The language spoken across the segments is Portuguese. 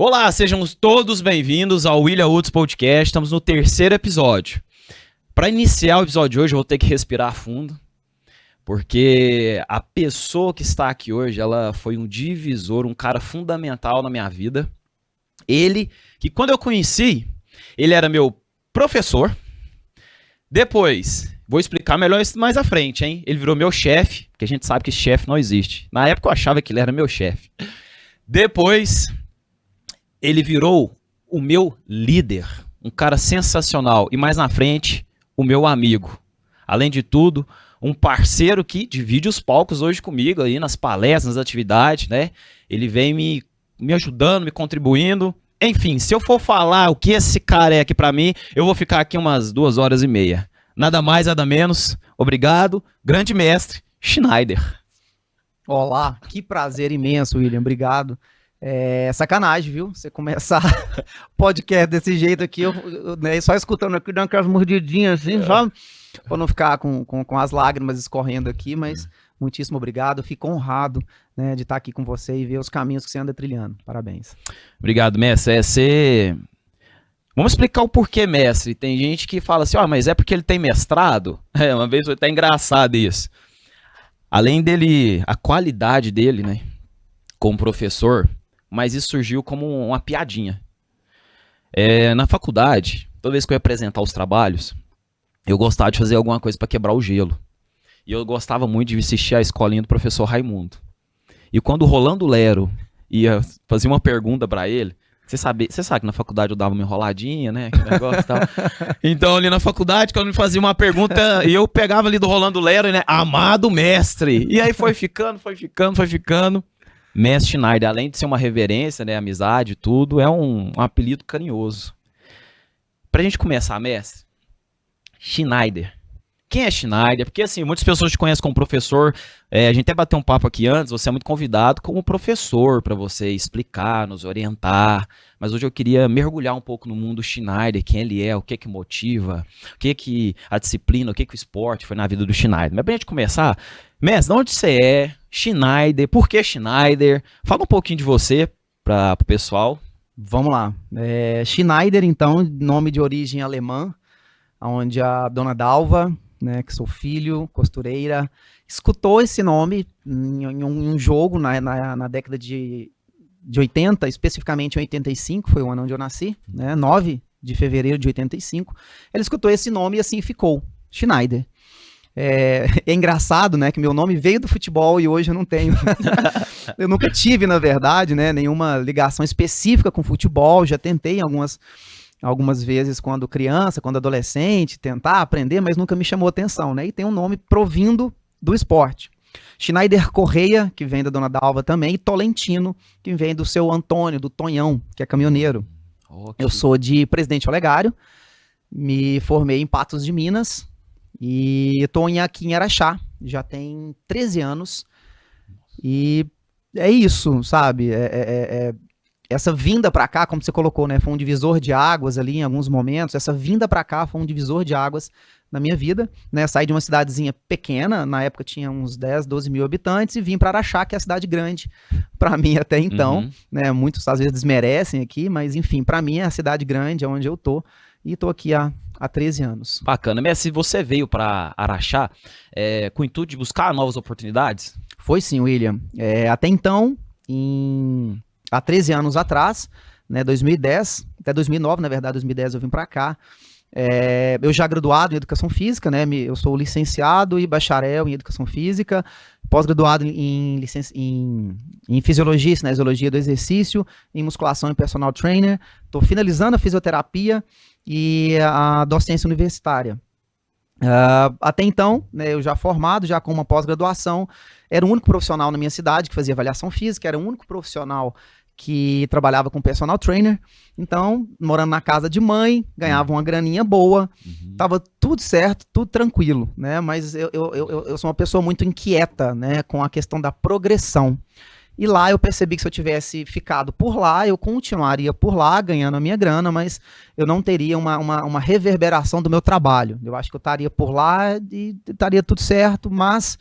Olá, sejam todos bem-vindos ao William Woods Podcast. Estamos no terceiro episódio. Para iniciar o episódio de hoje, eu vou ter que respirar fundo, porque a pessoa que está aqui hoje, ela foi um divisor, um cara fundamental na minha vida. Ele, que quando eu conheci, ele era meu professor. Depois, vou explicar melhor isso mais à frente, hein? Ele virou meu chefe, porque a gente sabe que chefe não existe. Na época eu achava que ele era meu chefe. Depois, ele virou o meu líder, um cara sensacional. E mais na frente, o meu amigo. Além de tudo, um parceiro que divide os palcos hoje comigo aí nas palestras, nas atividades, né? Ele vem me ajudando, me contribuindo. Enfim, se eu for falar o que esse cara é aqui pra mim, eu vou ficar aqui umas 2h30. Nada mais, nada menos. Obrigado, grande mestre, Schneider. Olá, que prazer imenso, William. Obrigado. É sacanagem, viu? Você começar podcast desse jeito aqui, né, só escutando aqui, dando aquelas mordidinhas assim, sabe? Pra não ficar com as lágrimas escorrendo aqui, mas muitíssimo obrigado. Fico honrado, né, de estar aqui com você e ver os caminhos que você anda trilhando. Parabéns. Obrigado, mestre. Vamos explicar o porquê, mestre. Tem gente que fala assim, mas é porque ele tem mestrado? Uma vez foi até engraçado isso. Além dele, a qualidade dele, né, como professor, mas isso surgiu como uma piadinha. Na faculdade, toda vez que eu ia apresentar os trabalhos, eu gostava de fazer alguma coisa para quebrar o gelo. E eu gostava muito de assistir a escolinha do professor Raimundo. E quando o Rolando Lero ia fazer uma pergunta para ele, você sabe que na faculdade eu dava uma enroladinha, né? Aquele negócio e tal. Então, ali na faculdade, quando me fazia uma pergunta, eu pegava ali do Rolando Lero, né? Amado mestre. E aí foi ficando. Mestre Schneider, além de ser uma reverência, né? Amizade, tudo, é um apelido carinhoso. Pra gente começar, mestre, Schneider. Quem é Schneider? Porque, assim, muitas pessoas te conhecem como professor. A gente até bateu um papo aqui antes, você é muito convidado como professor para você explicar, nos orientar. Mas hoje eu queria mergulhar um pouco no mundo Schneider, quem ele é, o que motiva, o que a disciplina, o que o esporte foi na vida do Schneider. Mas pra gente começar, mestre, de onde você é? Schneider, por que Schneider? Fala um pouquinho de você para o pessoal. Vamos lá. Schneider, então, nome de origem alemã, onde a dona Dalva, né, que sou filho, costureira, escutou esse nome em um jogo na década de 80, especificamente em 85, foi o ano onde eu nasci, né, 9 de fevereiro de 85. Ela escutou esse nome e assim ficou, Schneider. É engraçado, né, que meu nome veio do futebol e hoje eu não tenho. Eu nunca tive, na verdade, né, nenhuma ligação específica com futebol, já tentei algumas vezes quando criança, quando adolescente, tentar aprender, mas nunca me chamou atenção, né? E tem um nome provindo do esporte. Schneider Correia, que vem da dona Dalva também, e Tolentino, que vem do seu Antônio, do Tonhão, que é caminhoneiro. Okay. Eu sou de Presidente Olegário, me formei em Patos de Minas e estou aqui em Araxá, já tem 13 anos. E é isso, sabe? Essa vinda para cá, como você colocou, né, foi um divisor de águas ali em alguns momentos. Essa vinda para cá foi um divisor de águas na minha vida, né? Saí de uma cidadezinha pequena, na época tinha uns 10, 12 mil habitantes, e vim para Araxá, que é a cidade grande para mim até então, né? Muitos às vezes desmerecem aqui, mas enfim, para mim é a cidade grande, é onde eu tô, e tô aqui há 13 anos. Bacana. Mas se você veio para Araxá com o intuito de buscar novas oportunidades? Foi sim, William. Até então, há 13 anos atrás, né, 2010, até 2009, na verdade, 2010 eu vim para cá. Eu já graduado em Educação Física, né, eu sou licenciado e bacharel em Educação Física, pós-graduado em Fisiologia e Cinesiologia do Exercício, em Musculação e Personal Trainer. Estou finalizando a fisioterapia e a docência universitária. Até então, né, eu já formado, já com uma pós-graduação, era o único profissional na minha cidade que fazia avaliação física, era o único profissional que trabalhava com personal trainer. Então, morando na casa de mãe, ganhava uma graninha boa, tava tudo certo, tudo tranquilo, né? Mas eu sou uma pessoa muito inquieta, né, com a questão da progressão. E lá eu percebi que se eu tivesse ficado por lá, eu continuaria por lá, ganhando a minha grana, mas eu não teria uma reverberação do meu trabalho. Eu acho que eu estaria por lá e estaria tudo certo, mas,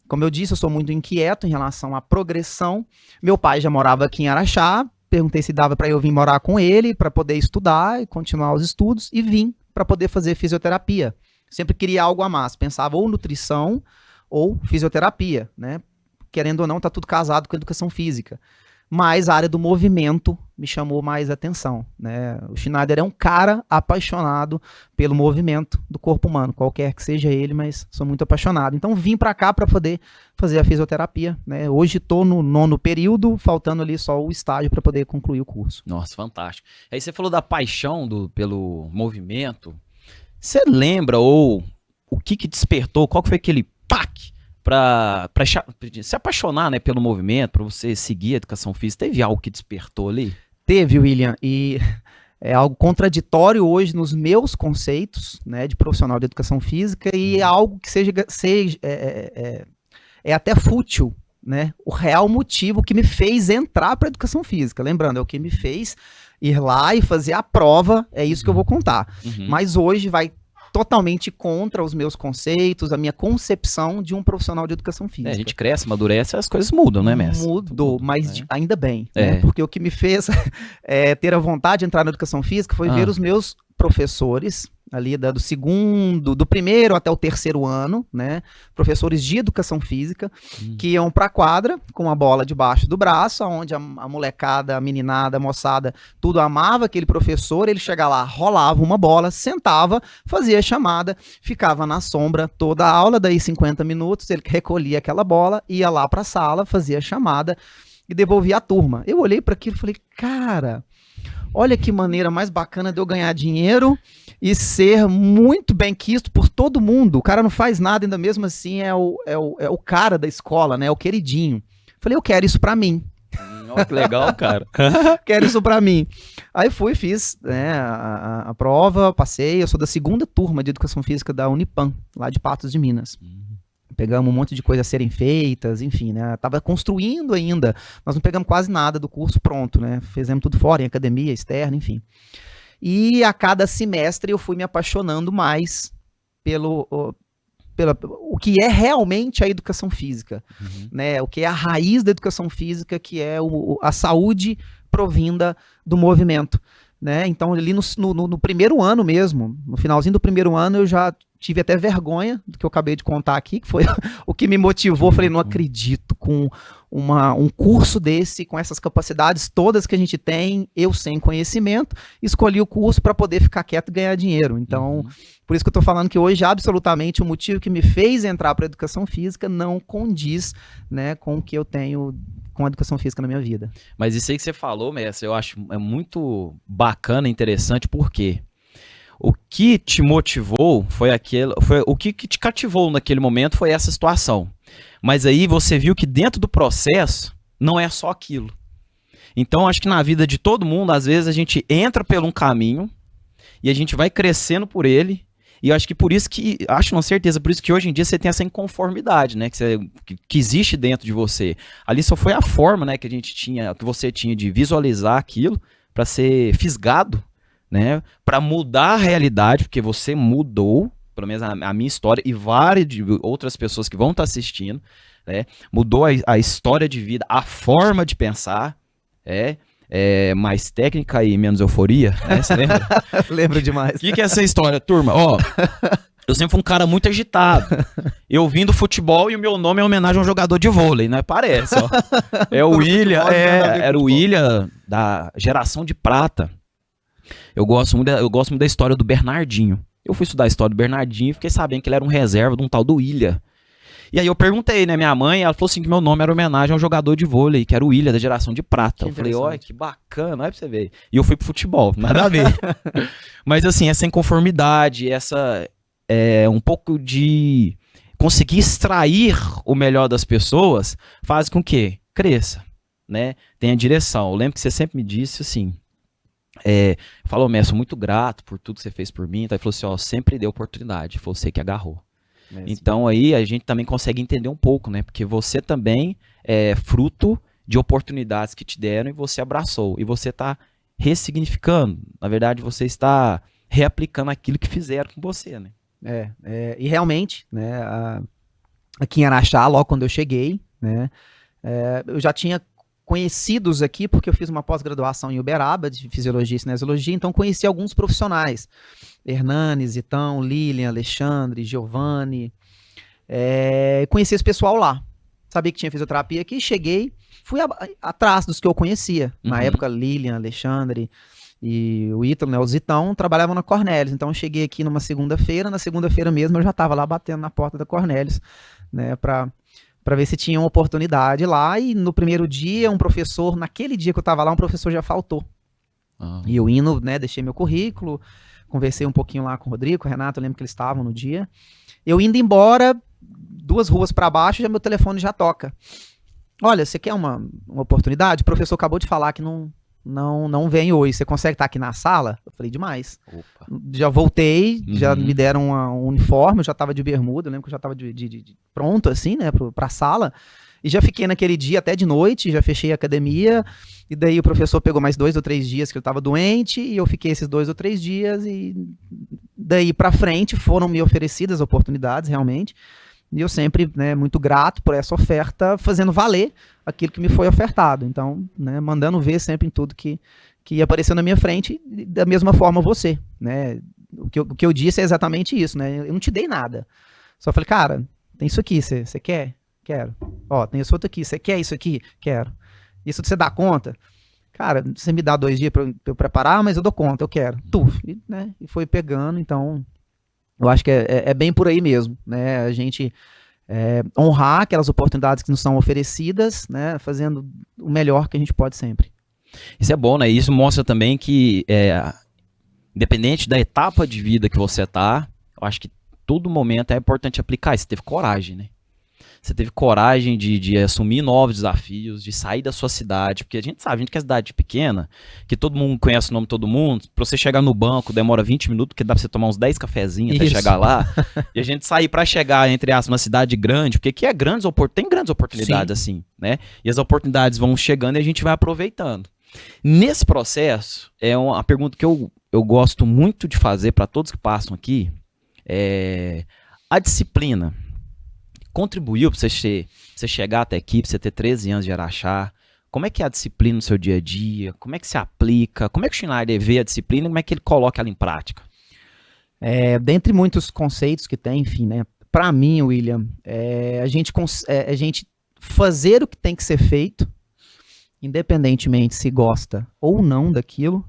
como eu disse, eu sou muito inquieto em relação à progressão. Meu pai já morava aqui em Araxá, perguntei se dava para eu vir morar com ele, para poder estudar e continuar os estudos, e vim para poder fazer fisioterapia. Sempre queria algo a mais, pensava ou nutrição ou fisioterapia, né? Querendo ou não, tá tudo casado com educação física. Mas a área do movimento me chamou mais atenção, né? O Schneider é um cara apaixonado pelo movimento do corpo humano, qualquer que seja ele, mas sou muito apaixonado. Então vim para cá para poder fazer a fisioterapia, né? Hoje estou no 9º período, faltando ali só o estágio para poder concluir o curso. Nossa, fantástico. Aí você falou da paixão pelo movimento. Você lembra ou o que despertou? Qual que foi aquele pack para se apaixonar, né, pelo movimento, para você seguir a educação física? Teve algo que despertou ali? Teve, William, e é algo contraditório hoje nos meus conceitos, né, de profissional de educação física, e é algo que é até fútil, né? O real motivo que me fez entrar para a educação física. Lembrando, é o que me fez ir lá e fazer a prova, é isso que eu vou contar. Mas hoje vai totalmente contra os meus conceitos, a minha concepção de um profissional de educação física. A gente cresce, amadurece, as coisas mudam, né, mestre? Mudou, mas ainda bem, né? Porque o que me fez ter a vontade de entrar na educação física foi ver os meus professores ali do primeiro até o 3º ano, né? Professores de educação física que iam pra quadra com a bola debaixo do braço, onde a molecada, a meninada, a moçada, tudo amava aquele professor. Ele chegava lá, rolava uma bola, sentava, fazia a chamada, ficava na sombra toda a aula, daí 50 minutos, ele recolhia aquela bola, ia lá pra sala, fazia a chamada e devolvia a turma. Eu olhei para aquilo e falei, cara, olha que maneira mais bacana de eu ganhar dinheiro e ser muito bem quisto por todo mundo. O cara não faz nada, ainda mesmo assim é o cara da escola, né? É o queridinho. Falei, eu quero isso pra mim. Olha que legal, cara. Quero isso pra mim. Aí fiz, né, a prova, passei. Eu sou da 2ª turma de Educação Física da Unipam, lá de Patos de Minas. Pegamos um monte de coisas a serem feitas, enfim, né? Tava construindo ainda. Nós não pegamos quase nada do curso pronto, né? Fizemos tudo fora, em academia, externa, enfim. E a cada semestre eu fui me apaixonando mais pelo o que é realmente a educação física, né? O que é a raiz da educação física, que é a saúde provinda do movimento, né? Então, ali no primeiro ano mesmo, no finalzinho do primeiro ano, eu já tive até vergonha do que eu acabei de contar aqui, que foi o que me motivou. Falei, não acredito, com um curso desse, com essas capacidades todas que a gente tem, eu sem conhecimento, escolhi o curso para poder ficar quieto e ganhar dinheiro. Então, por isso que eu estou falando que hoje, absolutamente, o motivo que me fez entrar para a educação física não condiz, né, com o que eu tenho com a educação física na minha vida. Mas isso aí que você falou, mestre, eu acho muito bacana, interessante, porque o que te motivou foi o que te cativou naquele momento foi essa situação. Mas aí você viu que dentro do processo não é só aquilo. Então acho que na vida de todo mundo, às vezes a gente entra por um caminho e a gente vai crescendo por ele. E eu acho que por isso que, acho com certeza, por isso que hoje em dia você tem essa inconformidade, né, que existe dentro de você. Ali só foi a forma, né, que você tinha de visualizar aquilo para ser fisgado, né, para mudar a realidade, porque você mudou, pelo menos a minha história e várias de outras pessoas que vão estar assistindo, né, mudou a história de vida, a forma de pensar, mais técnica e menos euforia, né, você lembra? Lembro demais. O que é essa história, turma? Ó, eu sempre fui um cara muito agitado. Eu vim do futebol e o meu nome é homenagem a um jogador de vôlei, né? Parece, ó. É o William, era o William da geração de prata. Eu gosto muito da história do Bernardinho. Eu fui estudar a história do Bernardinho e fiquei sabendo que ele era um reserva de um tal do William. E aí eu perguntei, né, minha mãe, ela falou assim que meu nome era homenagem a um jogador de vôlei, que era o William, da geração de prata. Eu falei, olha, que bacana, olha pra você ver. E eu fui pro futebol, nada a ver. Mas assim, essa inconformidade, um pouco de conseguir extrair o melhor das pessoas, faz com que cresça, né, tenha direção. Eu lembro que você sempre me disse assim, falou, mestre, sou muito grato por tudo que você fez por mim. Então ele falou assim, ó, sempre deu oportunidade, foi você que agarrou. Então aí a gente também consegue entender um pouco, né? Porque você também é fruto de oportunidades que te deram e você abraçou. E você está ressignificando. Na verdade, você está reaplicando aquilo que fizeram com você, né? E realmente, né? Aqui em Araxá, logo quando eu cheguei, né? Eu já tinha conhecidos aqui, porque eu fiz uma pós-graduação em Uberaba, de Fisiologia e Cinesiologia, então conheci alguns profissionais. Hernani, Zitão, Lilian, Alexandre, Giovanni. Conheci esse pessoal lá. Sabia que tinha fisioterapia aqui, cheguei, fui atrás dos que eu conhecia. Na época, Lilian, Alexandre e o Ítalo, né, o Zitão, trabalhavam na Cornélios. Então eu cheguei aqui numa segunda-feira, na segunda-feira mesmo eu já estava lá batendo na porta da Cornélios, né, para ver se tinha uma oportunidade lá. E no primeiro dia, naquele dia que eu estava lá, um professor já faltou. E eu indo, né, deixei meu currículo, conversei um pouquinho lá com o Rodrigo, com o Renato, eu lembro que eles estavam no dia. Eu indo embora, 2 ruas para baixo, já meu telefone já toca. Olha, você quer uma oportunidade? O professor acabou de falar que não vem hoje. Você consegue estar aqui na sala? Eu falei, demais. Opa. Já voltei, já me deram um uniforme, eu já estava de bermuda, eu lembro que eu já estava pronto, assim, né, para a sala. E já fiquei naquele dia até de noite, já fechei a academia. E daí o professor pegou mais 2 ou 3 dias que eu estava doente, e eu fiquei esses 2 ou 3 dias, e daí para frente foram me oferecidas oportunidades, realmente. E eu sempre, né, muito grato por essa oferta, fazendo valer aquilo que me foi ofertado. Então, né, mandando ver sempre em tudo que apareceu na minha frente, e da mesma forma você, né? O que eu disse é exatamente isso, né? Eu não te dei nada. Só falei, cara, tem isso aqui, você quer? Quero. Ó, tem isso outro aqui, você quer isso aqui? Quero. Isso você dá conta? Cara, você me dá 2 dias pra eu preparar, mas eu dou conta, eu quero. E foi pegando, então... Eu acho que é bem por aí mesmo, né? A gente honrar aquelas oportunidades que nos são oferecidas, né? Fazendo o melhor que a gente pode sempre. Isso é bom, né? Isso mostra também que, independente da etapa de vida que você tá, eu acho que todo momento é importante aplicar. Você teve coragem, né? Você teve coragem de assumir novos desafios, de sair da sua cidade, porque a gente que é cidade pequena, que todo mundo conhece o nome de todo mundo, pra você chegar no banco demora 20 minutos, porque dá pra você tomar uns 10 cafezinhos até chegar lá, e a gente sair pra chegar, entre aspas, uma cidade grande, porque aqui tem grandes oportunidades, sim, assim, né? E as oportunidades vão chegando e a gente vai aproveitando. Nesse processo, a pergunta que eu gosto muito de fazer para todos que passam aqui, a disciplina contribuiu para você chegar até aqui, para você ter 13 anos de Araxá? Como é que é a disciplina no seu dia a dia? Como é que se aplica? Como é que o Schneider vê a disciplina e como é que ele coloca ela em prática? Dentre muitos conceitos que tem, enfim, né? Para mim, William, a gente fazer o que tem que ser feito, independentemente se gosta ou não daquilo,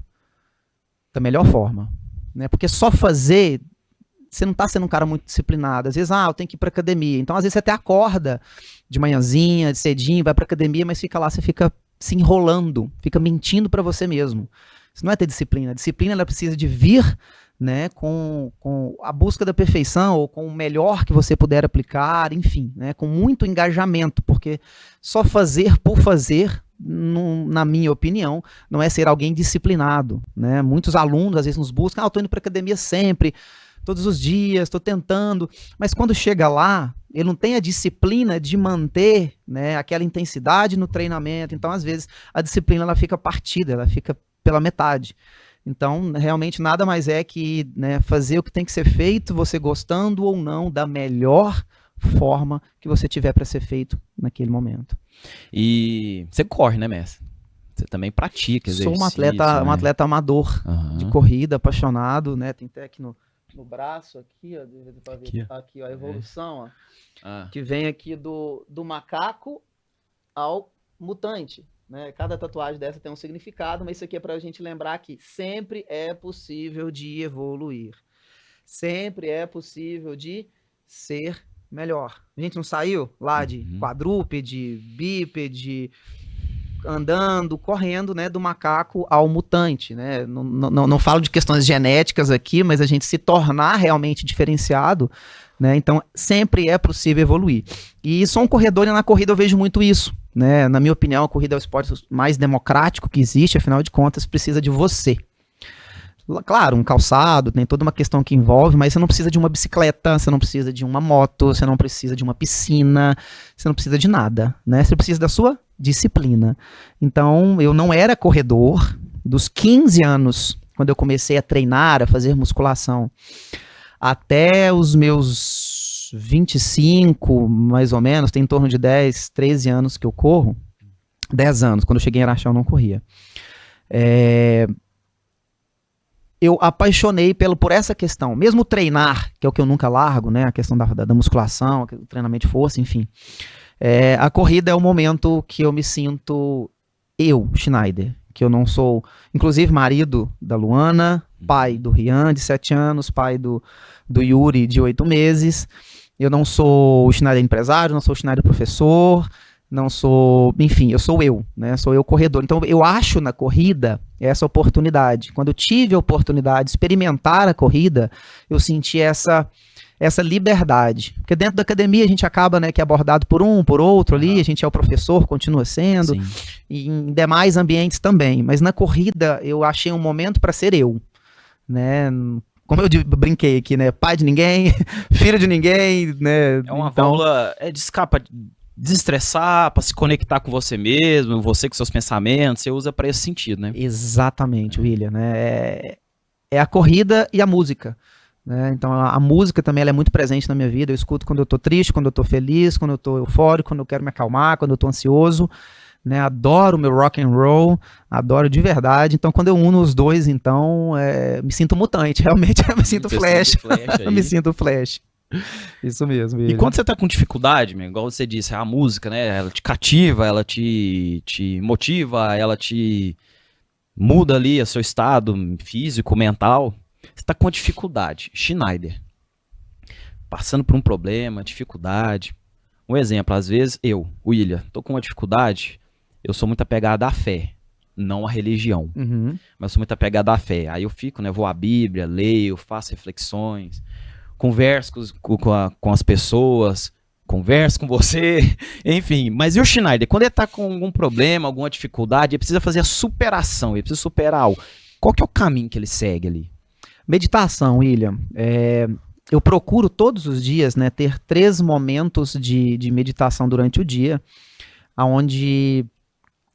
da melhor forma, né? Porque só fazer... Você não está sendo um cara muito disciplinado. Às vezes, eu tenho que ir para academia. Então, às vezes, você até acorda de manhãzinha, de cedinho, vai para academia, mas fica lá, você fica se enrolando, fica mentindo para você mesmo. Isso não é ter disciplina. A disciplina, ela precisa de vir, né, com a busca da perfeição, ou com o melhor que você puder aplicar, enfim, né, com muito engajamento, porque só fazer por fazer, na minha opinião, não é ser alguém disciplinado, né? Muitos alunos, às vezes, nos buscam, eu estou indo para academia sempre, todos os dias, estou tentando, mas quando chega lá, ele não tem a disciplina de manter, né, aquela intensidade no treinamento. Então, às vezes, a disciplina ela fica partida, ela fica pela metade. Então, realmente, nada mais é que, né, fazer o que tem que ser feito, você gostando ou não, da melhor forma que você tiver para ser feito naquele momento. E você corre, né, mestre? Você também pratica exercício. Sou um atleta amador de corrida, apaixonado, né? Tem até aqui no braço, aqui, ó, pra ver, aqui, ó, a evolução, ó, que vem aqui do macaco ao mutante, né? Cada tatuagem dessa tem um significado, mas isso aqui é pra gente lembrar que sempre é possível de evoluir, sempre é possível de ser melhor. A gente não saiu lá de quadrúpede, bípede, andando, correndo, né, do macaco ao mutante, né? Não falo de questões genéticas aqui, mas a gente se tornar realmente diferenciado, né? Então, sempre é possível evoluir. E sou um corredor e na corrida eu vejo muito isso, né? Na minha opinião, a corrida é o esporte mais democrático que existe, afinal de contas, precisa de você. Claro, um calçado, tem toda uma questão que envolve, mas você não precisa de uma bicicleta, você não precisa de uma moto, você não precisa de uma piscina, você não precisa de nada, né? Você precisa da sua disciplina. Então, eu não era corredor dos 15 anos, quando eu comecei a treinar, a fazer musculação, até os meus 25, mais ou menos, tem em torno de 10, 13 anos que eu corro. 10 anos. Quando eu cheguei em Araxá, eu não corria. Eu apaixonei por essa questão. Mesmo treinar, que é o que eu nunca largo, né? A questão da musculação, o treinamento de força, enfim. A corrida é o momento que eu me sinto Schneider. Que eu não sou, inclusive, marido da Luana, pai do Rian, de 7 anos, pai do Yuri, de 8 meses. Eu não sou o Schneider empresário, não sou o Schneider professor, não sou, enfim, eu sou eu, né? Sou eu corredor. Então, eu acho na corrida essa oportunidade. Quando eu tive a oportunidade de experimentar a corrida, eu senti essa liberdade. Porque dentro da academia a gente acaba, né, que é abordado por um, por outro ali, a gente é o professor, continua sendo, sim, e em demais ambientes também. Mas na corrida eu achei um momento para ser eu, né? Como eu brinquei aqui, né? Pai de ninguém, filho de ninguém, né? É uma válvula de escapa, desestressar, para se conectar com você mesmo, você com seus pensamentos, você usa para esse sentido, né? Exatamente, William, né? É a corrida e a música. Né? Então a música também ela é muito presente na minha vida. Eu escuto quando eu tô triste, quando eu tô feliz, quando eu tô eufórico, quando eu quero me acalmar, quando eu tô ansioso, né? Adoro o meu rock and roll, adoro de verdade. Então quando eu uno os dois, então me sinto mutante, realmente eu me sinto Flash. Eu me sinto Flash. Isso mesmo. E quando você tá com dificuldade, igual você disse, a música, né? Ela te cativa, ela te motiva, ela te muda ali o seu estado físico, mental. Você está com uma dificuldade, Schneider, passando por um problema, dificuldade. Um exemplo, às vezes William, estou com uma dificuldade, eu sou muito apegado à fé, não à religião, mas sou muito apegado à fé. Aí eu fico, né, vou à Bíblia, leio, faço reflexões, converso com as pessoas, converso com você, enfim. Mas e o Schneider, quando ele está com algum problema, alguma dificuldade, ele precisa fazer a superação, ele precisa superar algo. Qual que é o caminho que ele segue ali? Meditação, William. Eu procuro todos os dias, né, ter 3 momentos de meditação durante o dia, onde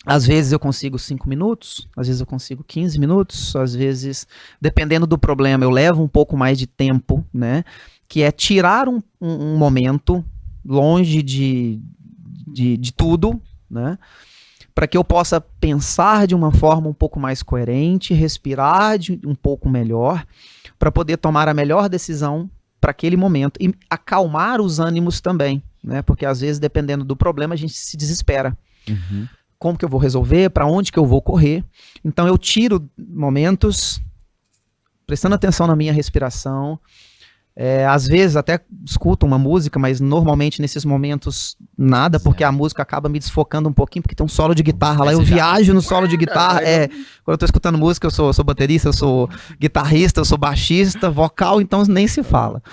às vezes eu consigo 5 minutos, às vezes eu consigo 15 minutos, às vezes, dependendo do problema, eu levo um pouco mais de tempo, né, que é tirar um momento longe de tudo, né, para que eu possa pensar de uma forma um pouco mais coerente, respirar um pouco melhor, para poder tomar a melhor decisão para aquele momento e acalmar os ânimos também, né? Porque às vezes, dependendo do problema, a gente se desespera. Como que eu vou resolver? Para onde que eu vou correr? Então eu tiro momentos prestando atenção na minha respiração. Às vezes até escuto uma música, mas normalmente nesses momentos nada, porque a música acaba me desfocando um pouquinho, porque tem um solo de guitarra lá, eu viajo no solo de guitarra, quando eu tô escutando música, eu sou baterista, eu sou guitarrista, eu sou baixista, vocal, então nem se fala.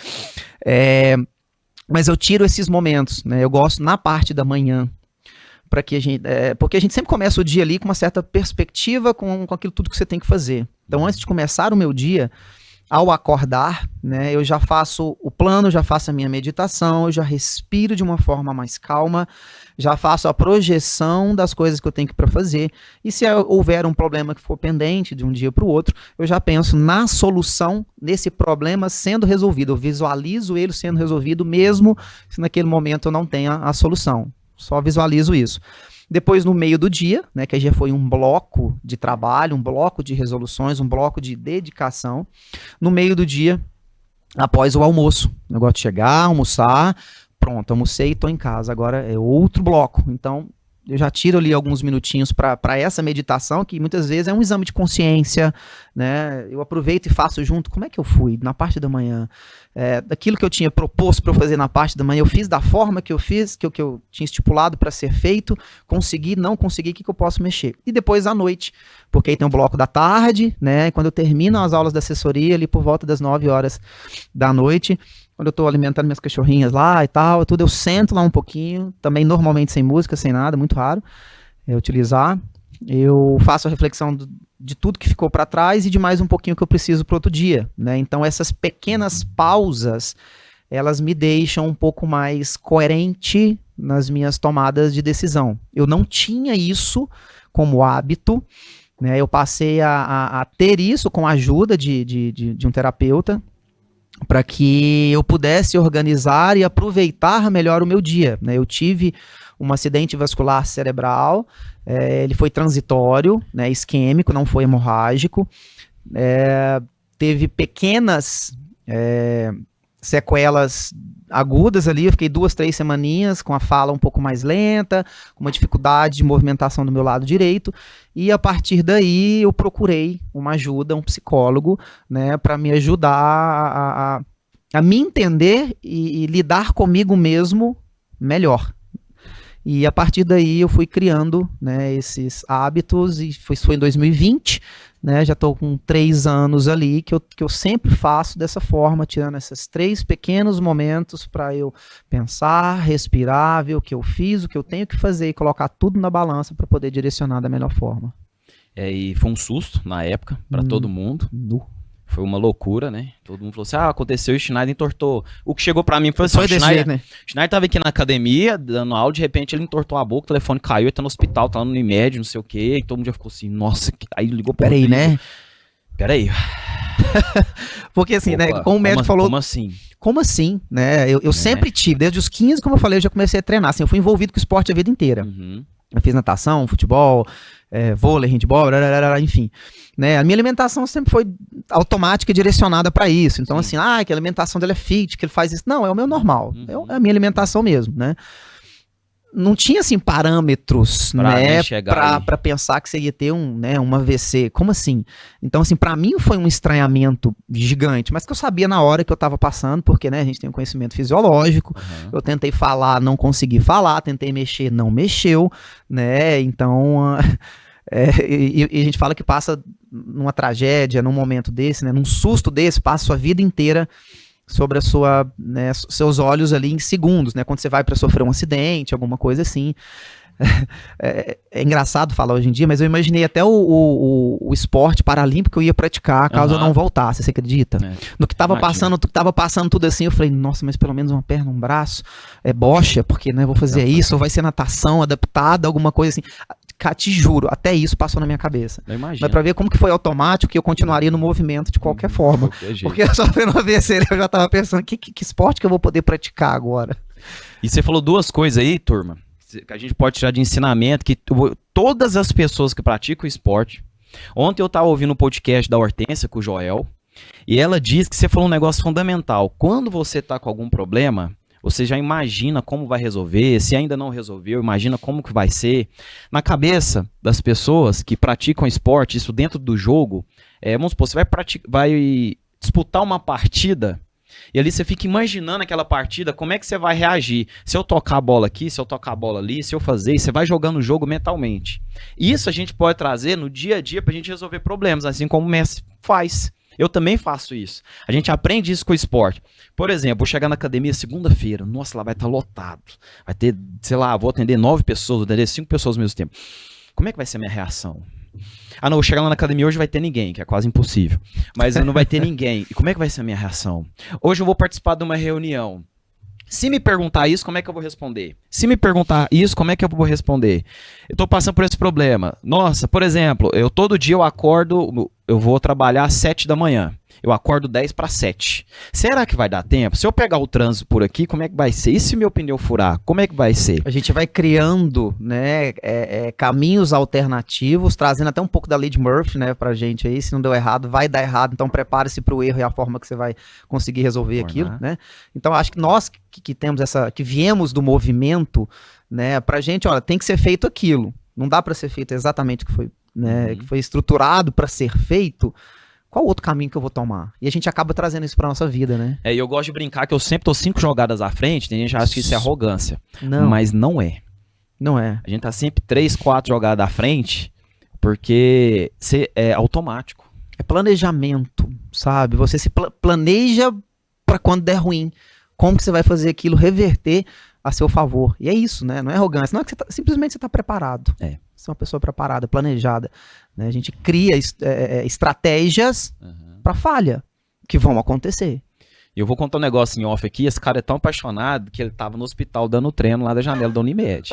Mas eu tiro esses momentos, né? Eu gosto na parte da manhã, para que porque a gente sempre começa o dia ali com uma certa perspectiva com aquilo tudo que você tem que fazer. Então antes de começar o meu dia, ao acordar, né, eu já faço o plano, já faço a minha meditação, eu já respiro de uma forma mais calma, já faço a projeção das coisas que eu tenho para fazer, e se houver um problema que for pendente de um dia para o outro, eu já penso na solução desse problema sendo resolvido, eu visualizo ele sendo resolvido, mesmo se naquele momento eu não tenha a solução, só visualizo isso. Depois, no meio do dia, né, que já foi um bloco de trabalho, um bloco de resoluções, um bloco de dedicação. No meio do dia, após o almoço. Eu gosto de chegar, almoçar, pronto, almocei e estou em casa. Agora é outro bloco. Então, eu já tiro ali alguns minutinhos para essa meditação, que muitas vezes é um exame de consciência, né? Eu aproveito e faço junto. Como é que eu fui na parte da manhã? Daquilo que eu tinha proposto para eu fazer na parte da manhã, eu fiz da forma que eu fiz, que eu tinha estipulado para ser feito, consegui, não consegui, o que eu posso mexer? E depois à noite, porque aí tem o bloco da tarde, né? E quando eu termino as aulas da assessoria, ali por volta das 9 horas da noite, quando eu tô alimentando minhas cachorrinhas lá e tal, tudo, eu sento lá um pouquinho, também normalmente sem música, sem nada, muito raro utilizar. Eu faço a reflexão de tudo que ficou para trás e de mais um pouquinho que eu preciso para outro dia, né? Então essas pequenas pausas, elas me deixam um pouco mais coerente nas minhas tomadas de decisão. Eu não tinha isso como hábito, né? Eu passei a ter isso com a ajuda de um terapeuta, para que eu pudesse organizar e aproveitar melhor o meu dia, né? Eu tive um acidente vascular cerebral, ele foi transitório, né, isquêmico, não foi hemorrágico, teve pequenas sequelas agudas ali, eu fiquei 2, 3 semaninhas com a fala um pouco mais lenta, com uma dificuldade de movimentação do meu lado direito, e a partir daí eu procurei uma ajuda, um psicólogo, né, para me ajudar a me entender e lidar comigo mesmo melhor. E a partir daí eu fui criando, né, esses hábitos, e foi em 2020, né, já estou com 3 anos ali, que eu sempre faço dessa forma, tirando esses 3 pequenos momentos para eu pensar, respirar, ver o que eu fiz, o que eu tenho que fazer e colocar tudo na balança para poder direcionar da melhor forma. E foi um susto na época para todo mundo. Foi uma loucura, né? Todo mundo falou assim, aconteceu e o Schneider entortou. O que chegou pra mim foi assim, o Schneider tava aqui na academia, dando aula, de repente ele entortou a boca, o telefone caiu, ele tá no hospital, tá no Unimed, não sei o quê, e todo mundo já ficou assim, nossa, aí ligou pro Peraí, né? Peraí. Porque assim, né, como o médico falou... Como assim? Como assim, né? Eu sempre tive, desde os 15, como eu falei, eu já comecei a treinar, assim, eu fui envolvido com esporte a vida inteira. Eu fiz natação, futebol, vôlei, handball, enfim. Né, a minha alimentação sempre foi automática e direcionada para isso. Então, assim, que a alimentação dele é fit, que ele faz isso. Não, é o meu normal. É a minha alimentação mesmo, né? Não tinha, assim, parâmetros, né, para pensar que você ia ter um AVC. Como assim? Então, assim, para mim foi um estranhamento gigante, mas que eu sabia na hora que eu estava passando, porque, né, a gente tem um conhecimento fisiológico. Eu tentei falar, não consegui falar, tentei mexer, não mexeu, né? Então... e a gente fala que passa numa tragédia, num momento desse, né, num susto desse, passa a sua vida inteira sobre seus olhos ali em segundos, né, quando você vai para sofrer um acidente, alguma coisa assim. É engraçado falar hoje em dia, mas eu imaginei até o esporte paralímpico que eu ia praticar caso eu não voltasse, você acredita? No que tava passando tudo assim, eu falei, nossa, mas pelo menos uma perna, um braço, bocha, porque né, vou fazer isso, ou vai ser natação adaptada, alguma coisa assim. Te juro, até isso passou na minha cabeça. Mas pra ver como que foi automático que eu continuaria no movimento de qualquer forma. Porque eu sofrendo uma AVC, eu já tava pensando, que esporte que eu vou poder praticar agora? E você falou 2 coisas aí, turma, que a gente pode tirar de ensinamento, que todas as pessoas que praticam esporte... Ontem eu tava ouvindo um podcast da Hortência com o Joel, e ela diz que você falou um negócio fundamental. Quando você tá com algum problema... Você já imagina como vai resolver, se ainda não resolveu, imagina como que vai ser. Na cabeça das pessoas que praticam esporte, isso dentro do jogo, vamos supor, você vai disputar uma partida, e ali você fica imaginando aquela partida, como é que você vai reagir. Se eu tocar a bola aqui, se eu tocar a bola ali, se eu fazer isso, você vai jogando o jogo mentalmente. Isso a gente pode trazer no dia a dia pra gente resolver problemas, assim como o Messi faz. Eu também faço isso. A gente aprende isso com o esporte. Por exemplo, vou chegar na academia segunda-feira. Nossa, lá vai estar lotado. Vai ter, sei lá, vou atender 9 pessoas, vou atender 5 pessoas ao mesmo tempo. Como é que vai ser a minha reação? Não, vou chegar lá na academia hoje vai ter ninguém, que é quase impossível. Mas não vai ter ninguém. E como é que vai ser a minha reação? Hoje eu vou participar de uma reunião. Se me perguntar isso, como é que eu vou responder? Se me perguntar isso, como é que eu vou responder? Eu tô passando por esse problema. Nossa, por exemplo, todo dia eu acordo, eu vou trabalhar às 7 da manhã. Eu acordo 10 para 7. Será que vai dar tempo? Se eu pegar o trânsito por aqui, como é que vai ser? E se meu pneu furar, como é que vai ser? A gente vai criando, né, caminhos alternativos, trazendo até um pouco da lei de Murphy, né, pra gente aí. Se não deu errado, vai dar errado. Então prepare-se para o erro e a forma que você vai conseguir resolver aquilo, né? Então acho que nós que temos que viemos do movimento, né, pra gente, olha, tem que ser feito aquilo. Não dá para ser feito exatamente o que foi, né, que foi estruturado para ser feito. Qual outro caminho que eu vou tomar? E a gente acaba trazendo isso pra nossa vida, né? E eu gosto de brincar que eu sempre tô 5 jogadas à frente, tem gente que acha que isso é arrogância. Não. Mas não é. Não é. A gente tá sempre 3, 4 jogadas à frente, porque é automático. É planejamento, sabe? Você se planeja pra quando der ruim. Como que você vai fazer aquilo reverter a seu favor? E é isso, né? Não é arrogância. Não é que simplesmente você tá preparado. Você é uma pessoa preparada, planejada. Né? A gente cria estratégias para falha, que vão acontecer. E eu vou contar um negócio em off aqui. Esse cara é tão apaixonado que ele tava no hospital dando treino lá da janela da Unimed.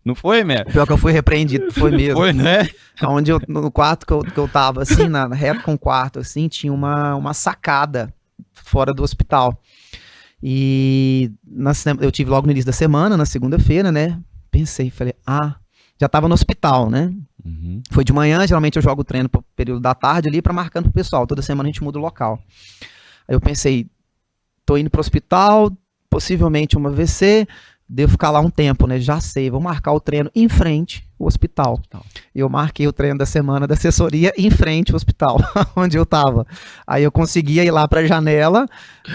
Não foi, mesmo? Pior que eu fui repreendido, foi mesmo. Foi, né? Onde no quarto que eu tava, assim, reto com o quarto, assim, tinha uma sacada fora do hospital. E eu tive logo no início da semana, na segunda-feira, né? Pensei, falei, já tava no hospital, né? Uhum. Foi de manhã, geralmente eu jogo o treino pro período da tarde ali pra marcando pro pessoal. Toda semana a gente muda o local. Aí eu pensei, tô indo pro hospital, possivelmente uma AVC, devo ficar lá um tempo, né? Já sei, vou marcar o treino em frente ao hospital. Eu marquei o treino da semana da assessoria em frente ao hospital, onde eu tava. Aí eu conseguia ir lá pra janela,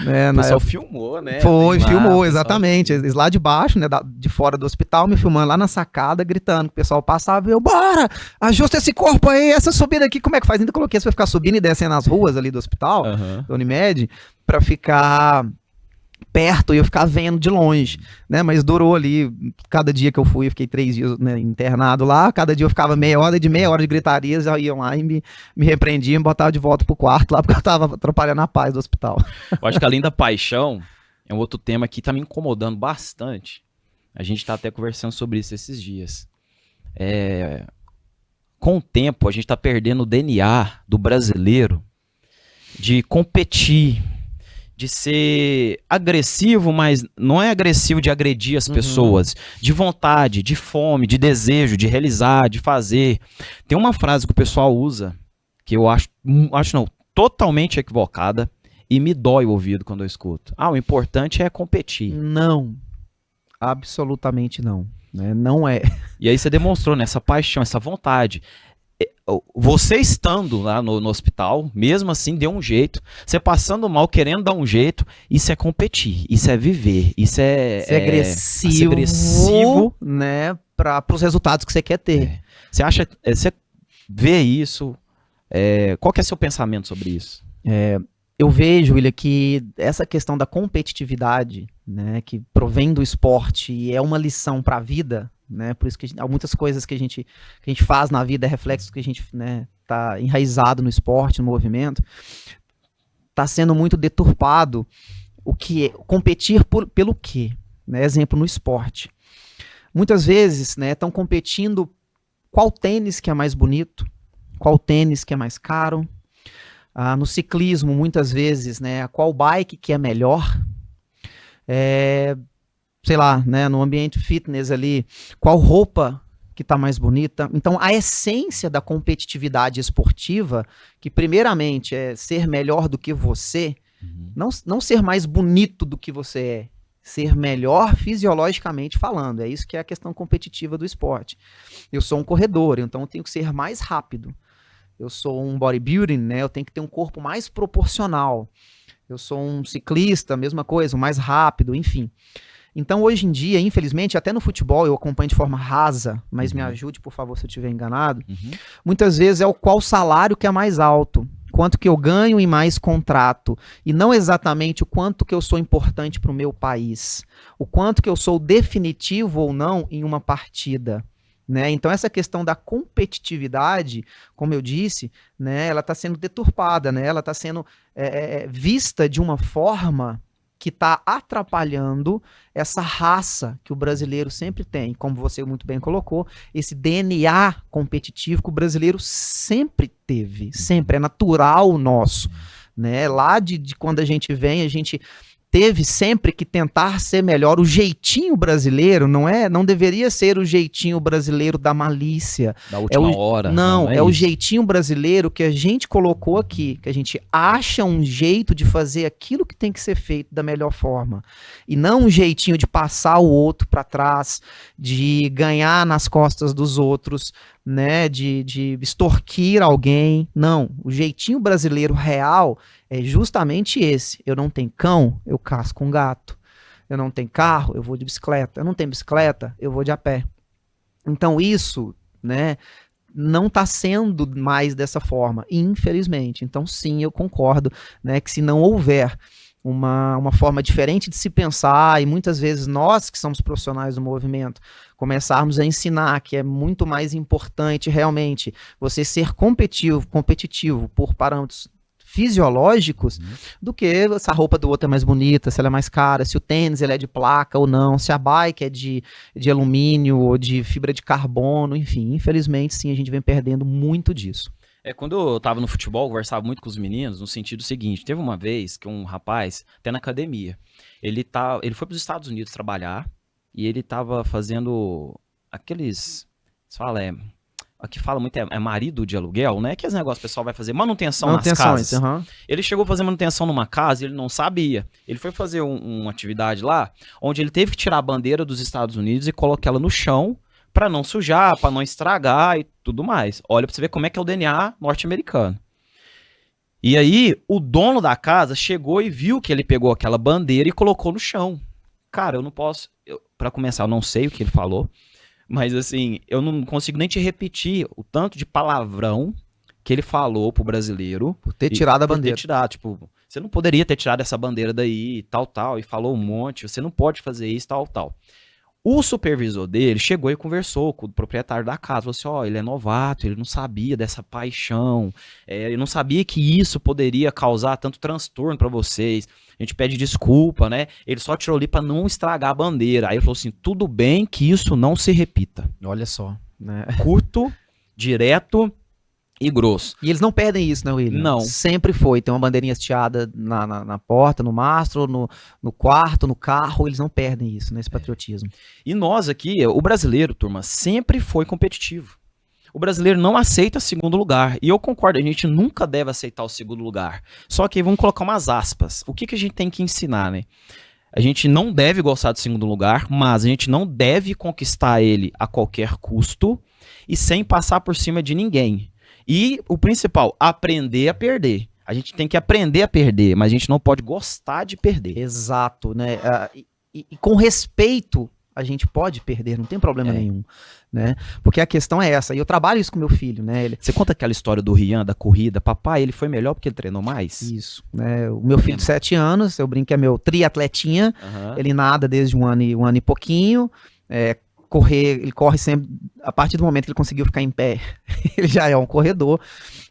né? O pessoal filmou, né? Filmou, exatamente. Eles lá de baixo, né? De fora do hospital, me filmando lá na sacada, gritando. O pessoal passava e eu, bora! Ajusta esse corpo aí, essa subida aqui, como é que faz? Ainda coloquei isso pra ficar subindo e descendo nas ruas ali do hospital, do Unimed, pra ficar perto e eu ficar vendo de longe, né, mas durou ali, cada dia que eu fui, eu fiquei 3 dias, né, internado lá, cada dia eu ficava meia hora de gritaria, já iam lá e me repreendiam, me botavam de volta pro quarto lá, porque eu tava atrapalhando a paz do hospital. Eu acho que além da paixão, é um outro tema que tá me incomodando bastante, a gente tá até conversando sobre isso esses dias, com o tempo a gente tá perdendo o DNA do brasileiro de competir, de ser agressivo, mas não é agressivo de agredir as pessoas, de vontade, de fome, de desejo, de realizar, de fazer. Tem uma frase que o pessoal usa, que eu acho não, totalmente equivocada, e me dói o ouvido quando eu escuto. O importante é competir. Não, absolutamente não, né? Não é. E aí você demonstrou, né, essa paixão, essa vontade. Você estando lá no hospital, mesmo assim, deu um jeito. Você passando mal, querendo dar um jeito, isso é competir, isso é viver, isso é agressivo, né, para os resultados que você quer ter. Você acha, você vê isso, qual que é seu pensamento sobre isso? Eu vejo, William, que essa questão da competitividade, né, que provém do esporte e é uma lição para a vida, né, por isso que há muitas coisas que a gente faz na vida é reflexo que a gente, né, tá enraizado no esporte, no movimento, tá sendo muito deturpado o que é competir pelo quê, né, exemplo no esporte. Muitas vezes, né, estão competindo qual tênis que é mais bonito, qual tênis que é mais caro. No ciclismo, muitas vezes, né, qual bike que é melhor, sei lá, né, no ambiente fitness ali, qual roupa que está mais bonita. Então, a essência da competitividade esportiva, que primeiramente é ser melhor do que você, não ser mais bonito do que você é, ser melhor fisiologicamente falando. É isso que é a questão competitiva do esporte. Eu sou um corredor, então eu tenho que ser mais rápido. Eu sou um bodybuilding, né? Eu tenho que ter um corpo mais proporcional. Eu sou um ciclista, mesma coisa, mais rápido, enfim. Então, hoje em dia, infelizmente, até no futebol, eu acompanho de forma rasa, mas me ajude, por favor, se eu estiver enganado. Muitas vezes é qual salário que é mais alto, quanto que eu ganho em mais contrato, e não exatamente o quanto que eu sou importante para o meu país, o quanto que eu sou definitivo ou não em uma partida. Né? Então essa questão da competitividade, como eu disse, né, ela está sendo deturpada, né? Ela está sendo vista de uma forma que está atrapalhando essa raça que o brasileiro sempre tem, como você muito bem colocou, esse DNA competitivo que o brasileiro sempre teve, sempre, é natural nosso. Né? Lá de quando a gente vem, a gente teve sempre que tentar ser melhor. O jeitinho brasileiro não deveria ser o jeitinho brasileiro da malícia. Da última hora. Não, é o jeitinho brasileiro que a gente colocou aqui, que a gente acha um jeito de fazer aquilo que tem que ser feito da melhor forma. E não um jeitinho de passar o outro para trás, de ganhar nas costas dos outros, né, de extorquir alguém. Não, o jeitinho brasileiro real é justamente esse. Eu não tenho cão, eu casco um gato. Eu não tenho carro, eu vou de bicicleta. Eu não tenho bicicleta, eu vou de a pé. Então isso, né, não está sendo mais dessa forma, infelizmente. Então sim, eu concordo, né, que se não houver uma forma diferente de se pensar, e muitas vezes nós que somos profissionais do movimento começarmos a ensinar que é muito mais importante realmente você ser competitivo por parâmetros fisiológicos do que se a roupa do outro é mais bonita, se ela é mais cara, se o tênis ele é de placa ou não, se a bike é de alumínio ou de fibra de carbono, enfim, infelizmente sim, a gente vem perdendo muito disso. Quando eu tava no futebol, eu conversava muito com os meninos no sentido seguinte, teve uma vez que um rapaz, até na academia, ele foi para os Estados Unidos trabalhar e ele tava fazendo aqueles, se fala, aqui fala muito, é marido de aluguel, né? Que esse negócio, o pessoal vai fazer manutenção nas casas. Aham. Ele chegou a fazer manutenção numa casa e ele não sabia. Ele foi fazer uma atividade lá, onde ele teve que tirar a bandeira dos Estados Unidos e colocar ela no chão pra não sujar, pra não estragar e tudo mais. Olha pra você ver como é que é o DNA norte-americano. E aí, o dono da casa chegou e viu que ele pegou aquela bandeira e colocou no chão. Cara, eu não posso... Pra começar, eu não sei o que ele falou, mas assim, eu não consigo nem te repetir o tanto de palavrão que ele falou pro brasileiro. Por ter tirado a bandeira. Por ter tirado, tipo, você não poderia ter tirado essa bandeira daí, tal, e falou um monte, você não pode fazer isso, tal. O supervisor dele chegou e conversou com o proprietário da casa, falou assim, ó, ele é novato, ele não sabia dessa paixão, ele não sabia que isso poderia causar tanto transtorno pra vocês, a gente pede desculpa, né, ele só tirou ali pra não estragar a bandeira, aí ele falou assim, tudo bem que isso não se repita. Olha só, né? Curto, direto e grosso. E eles não perdem isso, né, William? Não. Sempre foi. Tem uma bandeirinha hasteada na porta, no mastro, no quarto, no carro. Eles não perdem isso, né? Esse patriotismo. E nós aqui, o brasileiro, turma, sempre foi competitivo. O brasileiro não aceita segundo lugar. E eu concordo, a gente nunca deve aceitar o segundo lugar. Só que aí vamos colocar umas aspas. O que a gente tem que ensinar, né? A gente não deve gostar do segundo lugar, mas a gente não deve conquistar ele a qualquer custo e sem passar por cima de ninguém. E o principal, aprender a perder. A gente tem que aprender a perder, mas a gente não pode gostar de perder. Exato, né? E com respeito, a gente pode perder, não tem problema nenhum, né? Porque a questão é essa, e eu trabalho isso com meu filho, né? Você conta aquela história do Rian, da corrida, papai, ele foi melhor porque ele treinou mais? Isso, né? O meu filho de 7 anos, eu brinco que é meu triatletinha, ele nada desde um ano e pouquinho, ele corre sempre, a partir do momento que ele conseguiu ficar em pé, ele já é um corredor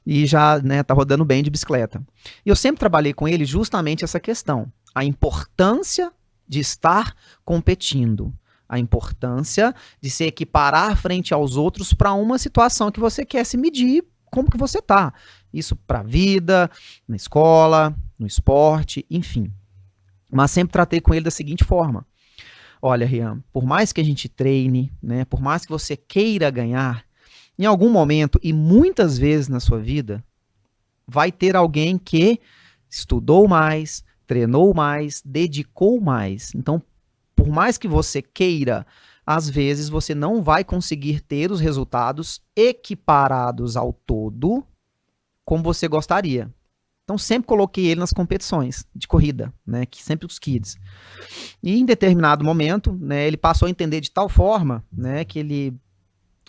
e já, né, tá rodando bem de bicicleta. E eu sempre trabalhei com ele justamente essa questão, a importância de estar competindo, a importância de se equiparar frente aos outros para uma situação que você quer se medir como que você tá. Isso para a vida, na escola, no esporte, enfim. Mas sempre tratei com ele da seguinte forma. Olha, Rian, por mais que a gente treine, né, por mais que você queira ganhar, em algum momento e muitas vezes na sua vida, vai ter alguém que estudou mais, treinou mais, dedicou mais. Então, por mais que você queira, às vezes você não vai conseguir ter os resultados equiparados ao todo como você gostaria. Então, sempre coloquei ele nas competições de corrida, né, que sempre os kids. E em determinado momento, né, ele passou a entender de tal forma, né, que ele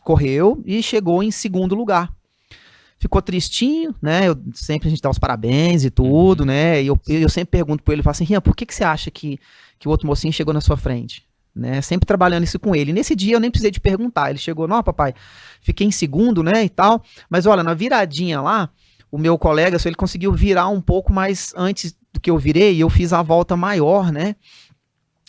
correu e chegou em segundo lugar. Ficou tristinho, né, sempre a gente dá os parabéns e tudo, né, e eu sempre pergunto para ele, falo assim, Rian, por que você acha que o outro mocinho chegou na sua frente? Né, sempre trabalhando isso com ele. E nesse dia eu nem precisei de perguntar, ele chegou, não, papai, fiquei em segundo, né, e tal, mas olha, na viradinha lá, o meu colega, ele conseguiu virar um pouco mais antes do que eu virei, e eu fiz a volta maior, né?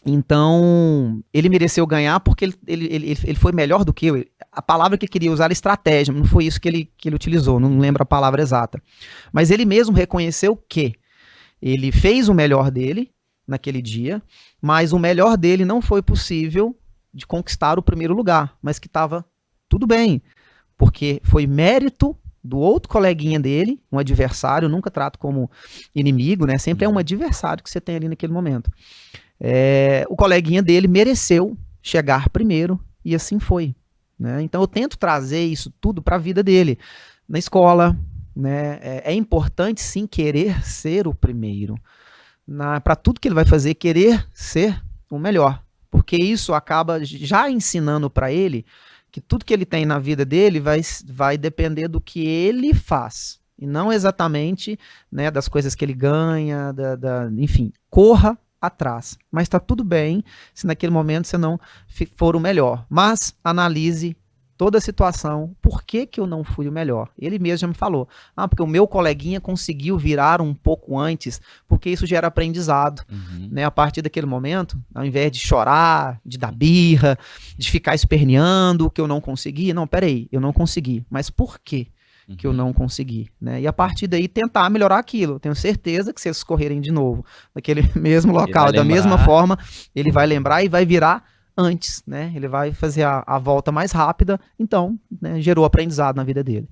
Então, ele mereceu ganhar porque ele foi melhor do que eu. A palavra que ele queria usar era estratégia, não foi isso que ele utilizou, não lembro a palavra exata. Mas ele mesmo reconheceu que ele fez o melhor dele naquele dia, mas o melhor dele não foi possível de conquistar o primeiro lugar, mas que estava tudo bem, porque foi mérito do outro coleguinha dele, um adversário, eu nunca trato como inimigo, né? Sempre é um adversário que você tem ali naquele momento. O coleguinha dele mereceu chegar primeiro e assim foi, né? Então eu tento trazer isso tudo para a vida dele. Na escola, né? É importante sim querer ser o primeiro. Para tudo que ele vai fazer, querer ser o melhor. Porque isso acaba já ensinando para ele que tudo que ele tem na vida dele vai depender do que ele faz, e não exatamente, né, das coisas que ele ganha, enfim, corra atrás. Mas está tudo bem se naquele momento você não for o melhor, mas analise toda a situação, por que eu não fui o melhor? Ele mesmo já me falou, porque o meu coleguinha conseguiu virar um pouco antes, porque isso gera aprendizado, né? A partir daquele momento, ao invés de chorar, de dar birra, de ficar esperneando que eu não consegui, não, peraí, eu não consegui, mas por quê? que eu não consegui, né? E a partir daí tentar melhorar aquilo. Tenho certeza que se eles correrem de novo naquele mesmo local, da mesma forma, ele vai lembrar e vai virar antes, né? Ele vai fazer a volta mais rápida, então, né, gerou aprendizado na vida dele.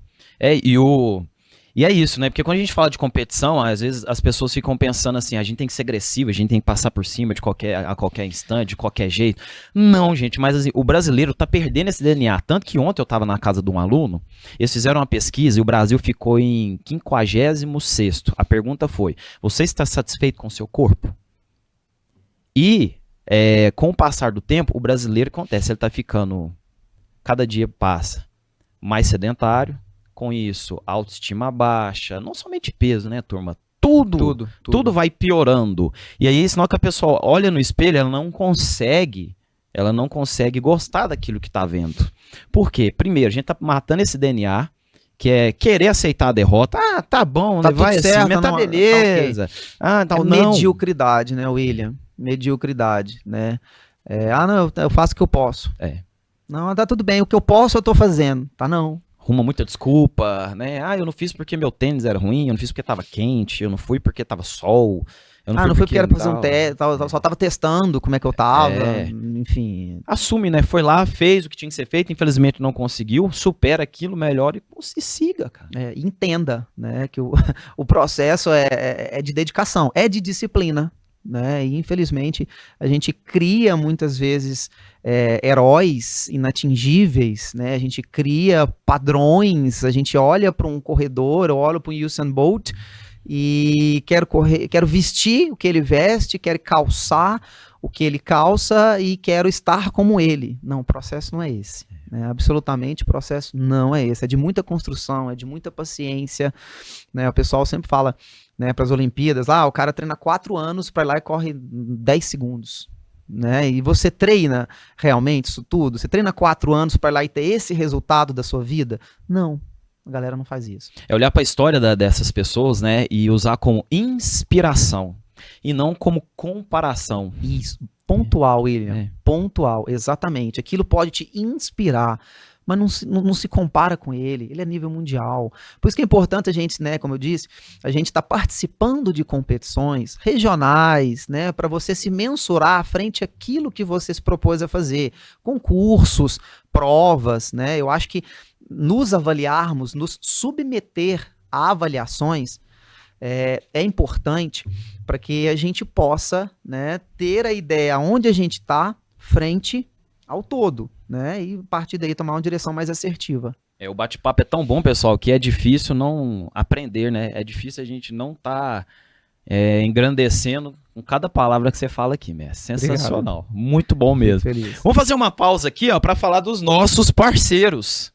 E é isso, né? Porque quando a gente fala de competição, às vezes as pessoas ficam pensando assim, a gente tem que ser agressivo, a gente tem que passar por cima a qualquer instante, de qualquer jeito. Não, gente, mas assim, o brasileiro tá perdendo esse DNA. Tanto que ontem eu tava na casa de um aluno, eles fizeram uma pesquisa e o Brasil ficou em 56º. A pergunta foi, você está satisfeito com o seu corpo? E com o passar do tempo, o brasileiro, acontece, ele tá ficando, cada dia passa, mais sedentário. Com isso, autoestima baixa, não somente peso, né, turma? Tudo vai piorando. E aí, senão que a pessoa olha no espelho, ela não consegue gostar daquilo que está vendo. Por quê? Primeiro, a gente tá matando esse DNA, que é querer aceitar a derrota. Ah, tá bom, tá né? Vai certo, assim, mas tá beleza. Okay. Não. Mediocridade, né, William? Mediocridade, né? Não, eu faço o que eu posso. Não, tá tudo bem, o que eu posso eu tô fazendo. Tá, não. Arruma muita desculpa, né? Eu não fiz porque meu tênis era ruim, eu não fiz porque tava quente, eu não fui porque tava sol. Não fui porque era pra fazer um teste, só tava testando como é que eu tava, enfim. Assume, né? Foi lá, fez o que tinha que ser feito, infelizmente não conseguiu, supera aquilo, melhora e se siga, cara. Entenda, né, que o processo é de dedicação, é de disciplina. Né? E infelizmente a gente cria muitas vezes heróis inatingíveis, né? A gente cria padrões, a gente olha para um corredor, olha para um Usain Bolt e quero vestir o que ele veste, quero calçar o que ele calça e quero estar como ele. Não, o processo não é esse. Né? Absolutamente o processo não é esse. É de muita construção, é de muita paciência. Né? O pessoal sempre fala, né, para as Olimpíadas, o cara treina 4 anos para ir lá e corre 10 segundos. Né? E você treina realmente isso tudo? Você treina 4 anos para ir lá e ter esse resultado da sua vida? Não. A galera não faz isso. É olhar para a história dessas pessoas, né, e usar como inspiração e não como comparação. Isso. Pontual, William. Pontual, exatamente. Aquilo pode te inspirar, mas não se compara com ele. Ele é nível mundial. Por isso que é importante a gente, né, como eu disse, a gente está participando de competições regionais, né, para você se mensurar frente àquilo que você se propôs a fazer. Concursos, provas, né? Eu acho que nos avaliarmos, nos submeter a avaliações é importante para que a gente possa, né, ter a ideia onde a gente está frente ao todo, né, e a partir daí tomar uma direção mais assertiva. O bate-papo é tão bom, pessoal, que é difícil não aprender, né? É difícil a gente não estar engrandecendo com cada palavra que você fala aqui, mestre. Sensacional. Obrigado. Muito bom mesmo. Vamos fazer uma pausa aqui, para falar dos nossos parceiros.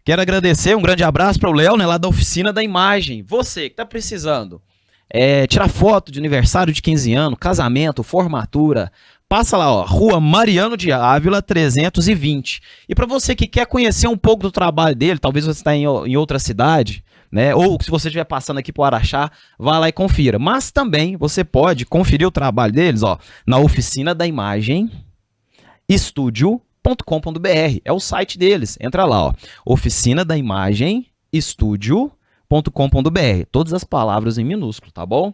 Quero agradecer, um grande abraço para o Léo, né, lá da Oficina da Imagem. Você que está precisando tirar foto de aniversário de 15 anos, casamento, formatura, passa lá, Rua Mariano de Ávila, 320. E para você que quer conhecer um pouco do trabalho dele, talvez você está em outra cidade, né, ou se você estiver passando aqui para o Araxá, vá lá e confira. Mas também você pode conferir o trabalho deles, na Oficina da Imagem, estúdio.com.br, é o site deles, entra lá, Oficina da Imagem, estúdio.com.br, todas as palavras em minúsculo, tá bom?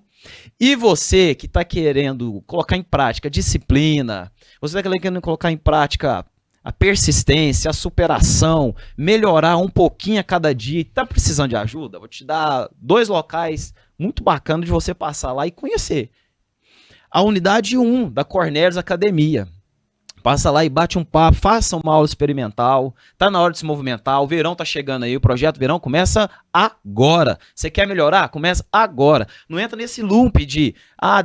E você que está querendo colocar em prática disciplina, você está querendo colocar em prática a persistência, a superação, melhorar um pouquinho a cada dia, está precisando de ajuda? Vou te dar 2 locais muito bacanas de você passar lá e conhecer. A unidade 1 da Cornelius Academia. Passa lá e bate um papo, faça uma aula experimental, tá na hora de se movimentar, o verão tá chegando aí, o projeto verão começa agora. Você quer melhorar? Começa agora. Não entra nesse loop de,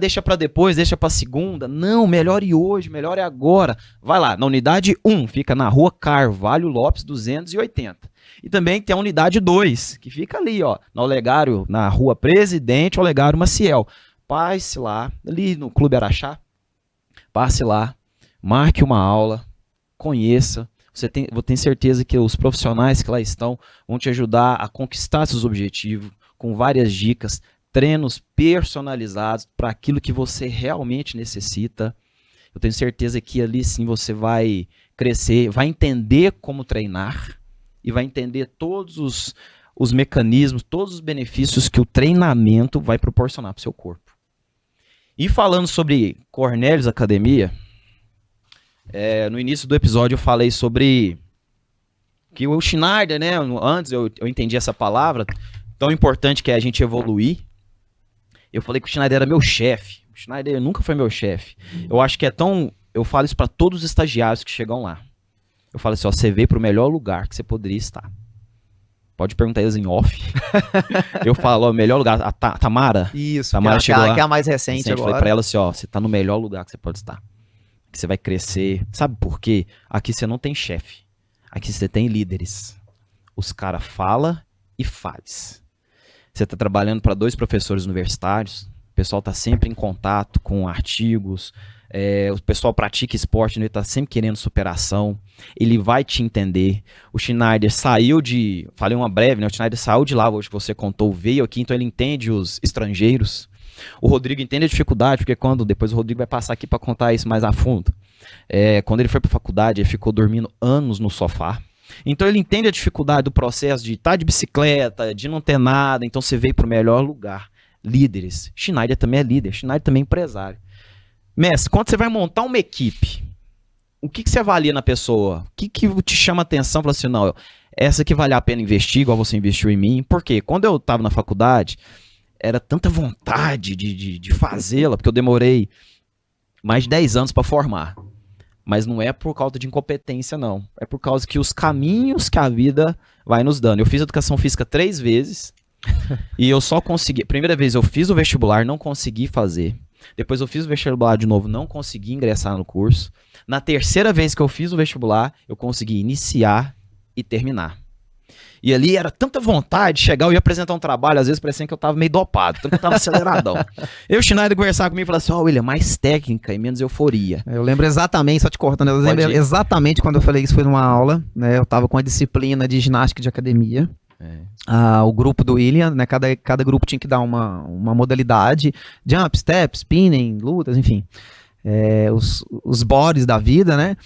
deixa para depois, deixa para segunda. Não, melhore hoje, melhore agora. Vai lá, na unidade 1, fica na Rua Carvalho Lopes, 280. E também tem a unidade 2, que fica ali, na Olegário, na Rua Presidente Olegário Maciel. Passe lá, ali no Clube Araxá, passe lá. Marque uma aula, conheça, eu tenho certeza que os profissionais que lá estão vão te ajudar a conquistar seus objetivos com várias dicas, treinos personalizados para aquilo que você realmente necessita. Eu tenho certeza que ali sim você vai crescer, vai entender como treinar, e vai entender todos os mecanismos, todos os benefícios que o treinamento vai proporcionar para o seu corpo. E falando sobre Cornelius Academia, no início do episódio eu falei sobre que o Schneider, né, antes eu entendi essa palavra, tão importante que é a gente evoluir. Eu falei que o Schneider era meu chefe. O Schneider nunca foi meu chefe. Eu acho que eu falo isso para todos os estagiários que chegam lá. Eu falo assim, ó, você veio para o melhor lugar que você poderia estar. Pode perguntar eles em off. Eu falo, ó, melhor lugar, a Tamara. Isso, Tamara chegou lá, que é a mais recente agora. Eu falei pra ela assim, ó, você tá no melhor lugar que você pode estar. Que você vai crescer. Sabe por quê? Aqui você não tem chefe. Aqui você tem líderes. Os caras falam e faz. Você tá trabalhando para 2 professores universitários. O pessoal tá sempre em contato com artigos. O pessoal pratica esporte, ele tá sempre querendo superação. Ele vai te entender. O Schneider saiu de... Falei uma breve, né? O Schneider saiu de lá, hoje que você contou, veio aqui, então ele entende os estrangeiros. O Rodrigo entende a dificuldade, porque depois o Rodrigo vai passar aqui para contar isso mais a fundo. Quando ele foi para faculdade, ele ficou dormindo anos no sofá. Então ele entende a dificuldade do processo de estar de bicicleta, de não ter nada. Então você veio para o melhor lugar. Líderes. Schneider também é líder, Schneider também é empresário. Mestre, quando você vai montar uma equipe, o que você avalia na pessoa? O que te chama a atenção? Fala assim, não, essa aqui vale a pena investir, igual você investiu em mim. Por quê? Quando eu estava na faculdade, era tanta vontade de fazê-la, porque eu demorei mais de 10 anos para formar. Mas não é por causa de incompetência, não. É por causa que os caminhos que a vida vai nos dando. Eu fiz educação física 3 vezes e eu só consegui... Primeira vez eu fiz o vestibular, não consegui fazer. Depois eu fiz o vestibular de novo, não consegui ingressar no curso. Na terceira vez que eu fiz o vestibular, eu consegui iniciar e terminar. E ali era tanta vontade de chegar, eu ia apresentar um trabalho, às vezes parecia que eu tava meio dopado, tanto que eu tava aceleradão. Eu, o Schneider, conversava comigo e falava assim, William, mais técnica e menos euforia. Eu lembro exatamente, só te cortando, eu lembro exatamente quando eu falei que isso foi numa aula, né, eu tava com a disciplina de ginástica de academia. O grupo do William, né, cada grupo tinha que dar uma modalidade, jump, step, spinning, lutas, enfim, os bodies da vida, né,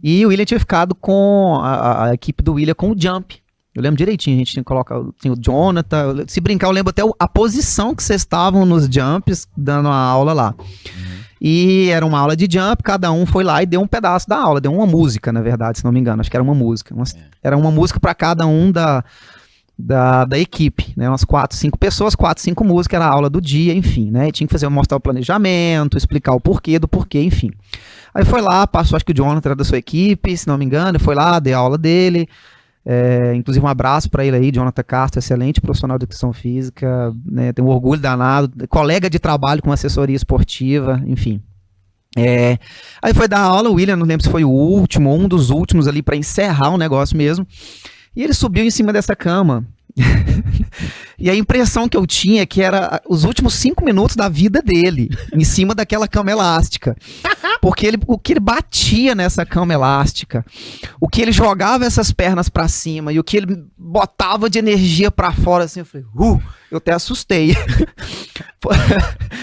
e o William tinha ficado com a equipe do William com o jump. Eu lembro direitinho, a gente tinha que colocar, tinha o Jonathan, se brincar eu lembro até a posição que vocês estavam nos jumps, dando a aula lá. E era uma aula de jump, cada um foi lá e deu um pedaço da aula, deu uma música, na verdade, se não me engano, acho que era uma música. Era uma música para cada um da equipe, né? Umas 4, 5 pessoas, 4, 5 músicas, era a aula do dia, enfim, né? E tinha que mostrar o planejamento, explicar o porquê do porquê, enfim. Aí foi lá, passou, acho que o Jonathan era da sua equipe, se não me engano, foi lá, deu a aula dele. Inclusive um abraço para ele aí, Jonathan Castro, excelente profissional de educação física, né, tem um orgulho danado, colega de trabalho com assessoria esportiva, enfim. Aí foi dar aula, o William, não lembro se foi o último ou um dos últimos ali para encerrar o negócio mesmo, e ele subiu em cima dessa cama. E a impressão que eu tinha é que era os últimos 5 minutos da vida dele, em cima daquela cama elástica. Porque o que ele batia nessa cama elástica, o que ele jogava essas pernas pra cima e o que ele botava de energia pra fora, assim, eu falei, eu até assustei.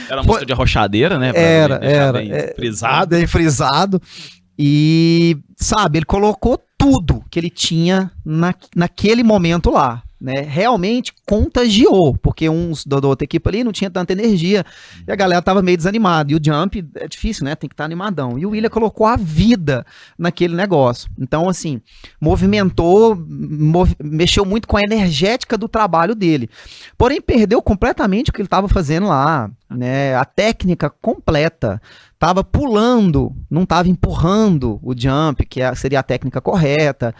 Era música de arrochadeira, né? Era. Bem frisado. Bem frisado. E, sabe, ele colocou tudo que ele tinha naquele momento lá. Né, realmente contagiou, porque uns da outra equipe ali não tinha tanta energia e a galera tava meio desanimada, e o jump é difícil, né, tem que estar animadão, e o William colocou a vida naquele negócio, então assim, mexeu muito com a energética do trabalho dele, porém perdeu completamente o que ele estava fazendo lá, né, a técnica completa, estava pulando, não estava empurrando o jump, que seria a técnica correta,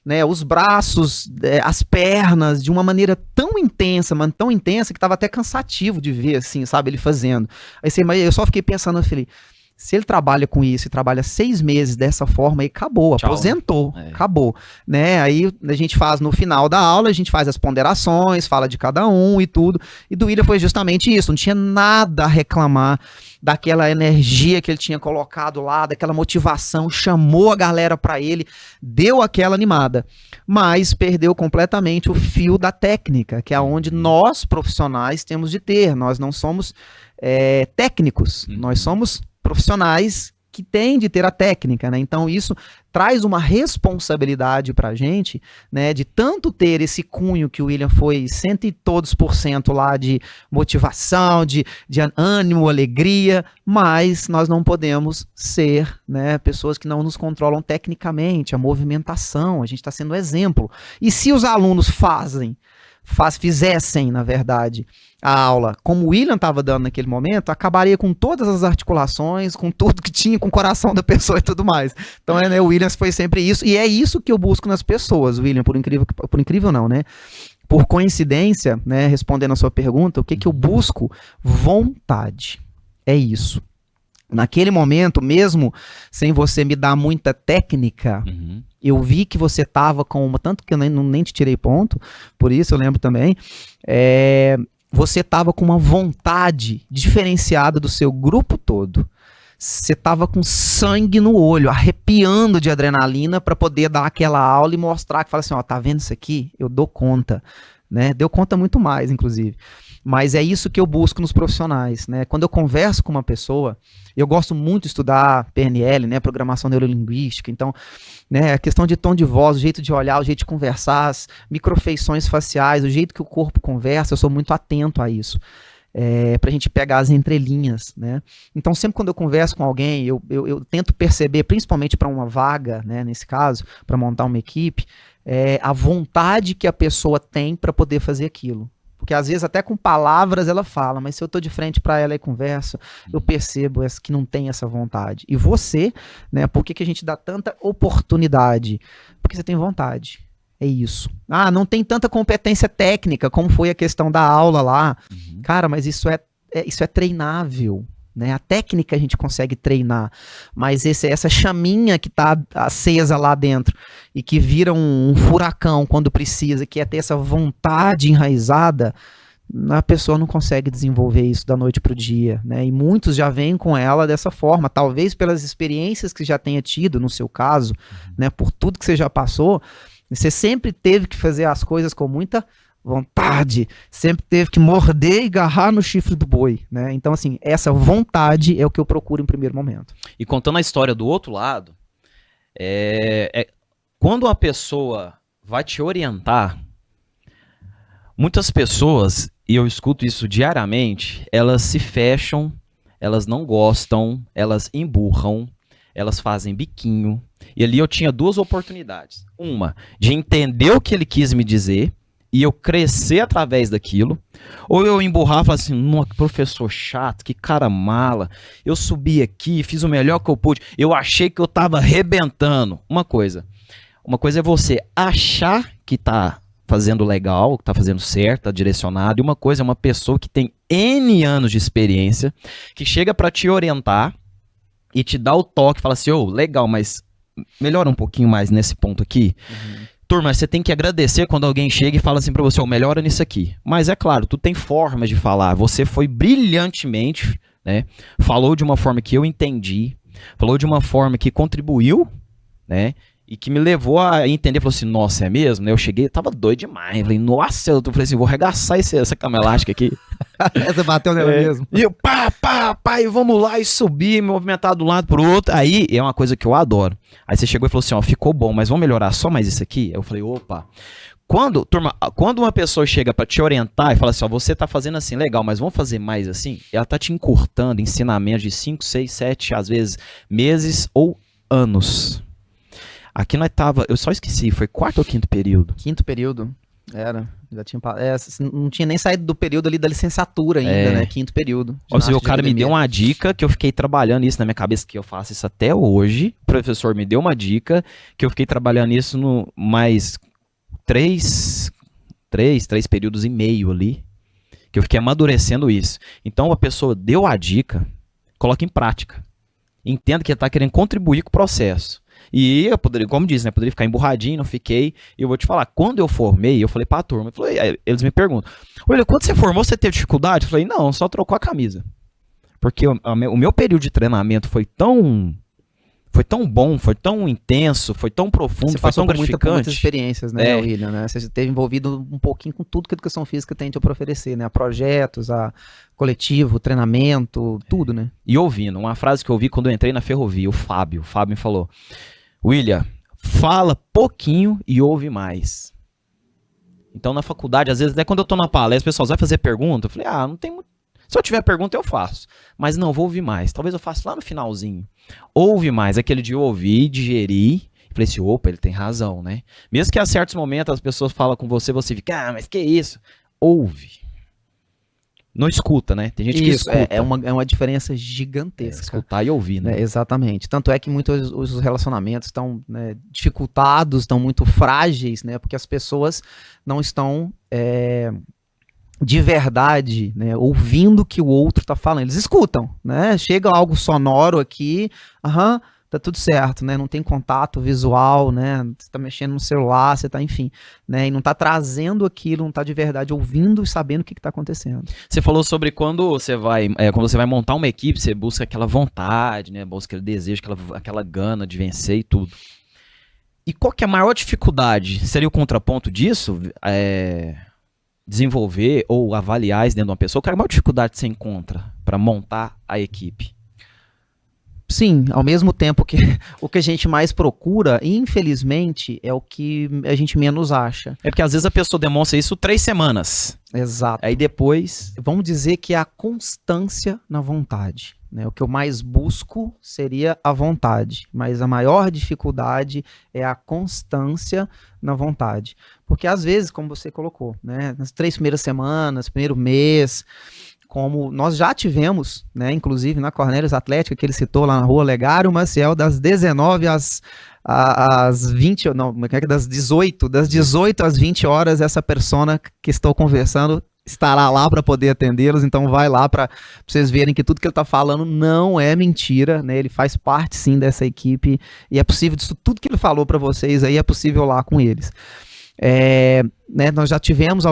né, os braços, as pernas, de uma maneira tão intensa, mano, tão intensa que tava até cansativo de ver, assim, sabe, ele fazendo. Aí eu só fiquei pensando, eu falei, se ele trabalha com isso e trabalha 6 meses dessa forma, aí acabou, tchau, aposentou, acabou, né, aí a gente faz no final da aula, a gente faz as ponderações, fala de cada um e tudo, e do William foi justamente isso, não tinha nada a reclamar daquela energia que ele tinha colocado lá, daquela motivação, chamou a galera pra ele, deu aquela animada, mas perdeu completamente o fio da técnica, que é onde nós profissionais temos de ter, nós não somos técnicos, nós somos profissionais que tem de ter a técnica, né? Então isso traz uma responsabilidade pra gente, né, de tanto ter esse cunho que o William foi cento e todos por cento lá de motivação, de ânimo, alegria, mas nós não podemos ser, né, pessoas que não nos controlam tecnicamente, a movimentação, a gente está sendo exemplo. E se os alunos fizessem, na verdade, a aula como o William estava dando naquele momento, acabaria com todas as articulações, com tudo que tinha, com o coração da pessoa e tudo mais. Então, né, o William foi sempre isso, e é isso que eu busco nas pessoas, William, por incrível não, né? Por coincidência, né, respondendo a sua pergunta, o que eu busco? Vontade. É isso. Naquele momento, mesmo sem você me dar muita técnica, eu vi que você estava com uma... Tanto que eu nem te tirei ponto, por isso eu lembro também. Você estava com uma vontade diferenciada do seu grupo todo. Você estava com sangue no olho, arrepiando de adrenalina para poder dar aquela aula e mostrar que fala assim, ó, tá vendo isso aqui? Eu dou conta, né? Deu conta muito mais, inclusive. Mas é isso que eu busco nos profissionais, né? Quando eu converso com uma pessoa, eu gosto muito de estudar PNL, né? Programação neurolinguística. Então, né? A questão de tom de voz, o jeito de olhar, o jeito de conversar, as microfeições faciais, o jeito que o corpo conversa, eu sou muito atento a isso. Pra gente pegar as entrelinhas, né? Então, sempre quando eu converso com alguém, eu tento perceber, principalmente para uma vaga, né? Nesse caso, para montar uma equipe, a vontade que a pessoa tem para poder fazer aquilo. Porque às vezes até com palavras ela fala, mas se eu tô de frente para ela e converso, eu percebo que não tem essa vontade. E você, né, por que a gente dá tanta oportunidade? Porque você tem vontade. É isso. Ah, não tem tanta competência técnica, como foi a questão da aula lá. Cara, mas isso é treinável. Né? A técnica a gente consegue treinar, mas essa chaminha que está acesa lá dentro e que vira um furacão quando precisa, que é ter essa vontade enraizada, a pessoa não consegue desenvolver isso da noite para o dia, né? E muitos já vêm com ela dessa forma, talvez pelas experiências que já tenha tido, no seu caso, né? Por tudo que você já passou, você sempre teve que fazer as coisas com muita vontade, sempre teve que morder e agarrar no chifre do boi, né? Então, assim, essa vontade é o que eu procuro em primeiro momento. E contando a história do outro lado, quando uma pessoa vai te orientar, muitas pessoas, e eu escuto isso diariamente, elas se fecham, elas não gostam, elas emburram, elas fazem biquinho. E ali eu tinha duas oportunidades. Uma, de entender o que ele quis me dizer, e eu crescer através daquilo, ou eu emburrar e falar assim, que professor chato, que cara mala, eu subi aqui, fiz o melhor que eu pude, eu achei que eu tava arrebentando. Uma coisa é você achar que tá fazendo legal, que tá fazendo certo, tá direcionado, e uma coisa é uma pessoa que tem N anos de experiência, que chega pra te orientar e te dá o toque, fala assim, legal, mas melhora um pouquinho mais nesse ponto aqui. Turma, você tem que agradecer quando alguém chega e fala assim pra você, melhora nisso aqui. Mas é claro, tu tem formas de falar. Você foi brilhantemente, né? Falou de uma forma que eu entendi, falou de uma forma que contribuiu, né? E que me levou a entender, falou assim, nossa, é mesmo? Né? Eu cheguei, tava doido demais. Falei, nossa, eu falei assim, vou arregaçar essa cama elástica aqui. Essa bateu nela mesmo. E eu, e vamos lá, e subir, me movimentar de um lado pro outro. Aí é uma coisa que eu adoro. Aí você chegou e falou assim, ficou bom, mas vamos melhorar só mais isso aqui? Eu falei, opa. Quando uma pessoa chega pra te orientar e fala assim, você tá fazendo assim, legal, mas vamos fazer mais assim? Ela tá te encurtando ensinamentos de 5, 6, 7, às vezes, meses ou anos. Aqui nós tava, eu só esqueci, foi quarto ou quinto período? Quinto período, era. Já tinha, não tinha nem saído do período ali da licenciatura ainda, né? Quinto período. O cara me deu uma dica que eu fiquei trabalhando isso na minha cabeça, que eu faço isso até hoje. O professor me deu uma dica que eu fiquei trabalhando isso no mais três períodos e meio ali, que eu fiquei amadurecendo isso. Então a pessoa deu a dica, coloca em prática. Entenda que ele está querendo contribuir com o processo. E eu poderia, como disse, né, poderia ficar emburradinho, não fiquei. E eu vou te falar, quando eu formei, eu falei pra turma, eles me perguntam, olha, quando você formou, você teve dificuldade? Eu falei, não, só trocou a camisa. Porque o meu período de treinamento foi tão foi tão bom, foi tão intenso, foi tão profundo, Você foi passou tão por muitas gratificante. experiências, né, É. William, né? Você esteve envolvido um pouquinho com tudo que a educação física tem para oferecer, né? A projetos, a coletivo, treinamento, tudo, né? E ouvindo, uma frase que eu ouvi quando eu entrei na ferrovia, o Fábio me falou: William, fala pouquinho e ouve mais. Então na faculdade, às vezes, até quando eu tô na palestra, o pessoal vai fazer pergunta, eu falei, não tem muito. Se eu tiver pergunta, eu faço. Mas não, vou ouvir mais. Talvez eu faça lá no finalzinho. Ouve mais, aquele de ouvir, digerir. Falei assim, opa, ele tem razão, né? Mesmo que a certos momentos as pessoas falam com você, você fica, mas que isso? Ouve. Não escuta, né? Tem gente que Isso, escuta. é uma diferença gigantesca. Escutar e ouvir, né? Exatamente. Tanto é que muitos os relacionamentos estão, né, dificultados, estão muito frágeis, né? Porque as pessoas não estão de verdade, né, ouvindo o que o outro está falando. Eles escutam, né? Chega algo sonoro aqui, tá tudo certo, né? Não tem contato visual, né? Você tá mexendo no celular, você tá, enfim, né? E não tá trazendo aquilo, não tá de verdade ouvindo e sabendo o que tá acontecendo. Você falou sobre quando você vai montar uma equipe, você busca aquela vontade, né? Busca aquele desejo, aquela gana de vencer e tudo. E qual que é a maior dificuldade? Seria o contraponto disso? Desenvolver ou avaliar isso dentro de uma pessoa? Qual é a maior dificuldade que você encontra para montar a equipe? Sim, ao mesmo tempo que o que a gente mais procura, infelizmente, é o que a gente menos acha. É porque às vezes a pessoa demonstra isso 3 semanas. Exato. Aí depois... Vamos dizer que é a constância na vontade, né? O que eu mais busco seria a vontade, mas a maior dificuldade é a constância na vontade. Porque às vezes, como você colocou, né, nas 3 primeiras semanas, primeiro mês, como nós já tivemos, né, inclusive na Cornelius Atlética, que ele citou lá na rua Legário Maciel, das 19 às 20, não, das 18 às 20 horas, essa persona que estou conversando estará lá para poder atendê-los, então vai lá para vocês verem que tudo que ele está falando não é mentira, né? Ele faz parte sim dessa equipe e é possível, disso tudo que ele falou para vocês aí, é possível lá com eles. Né, nós já tivemos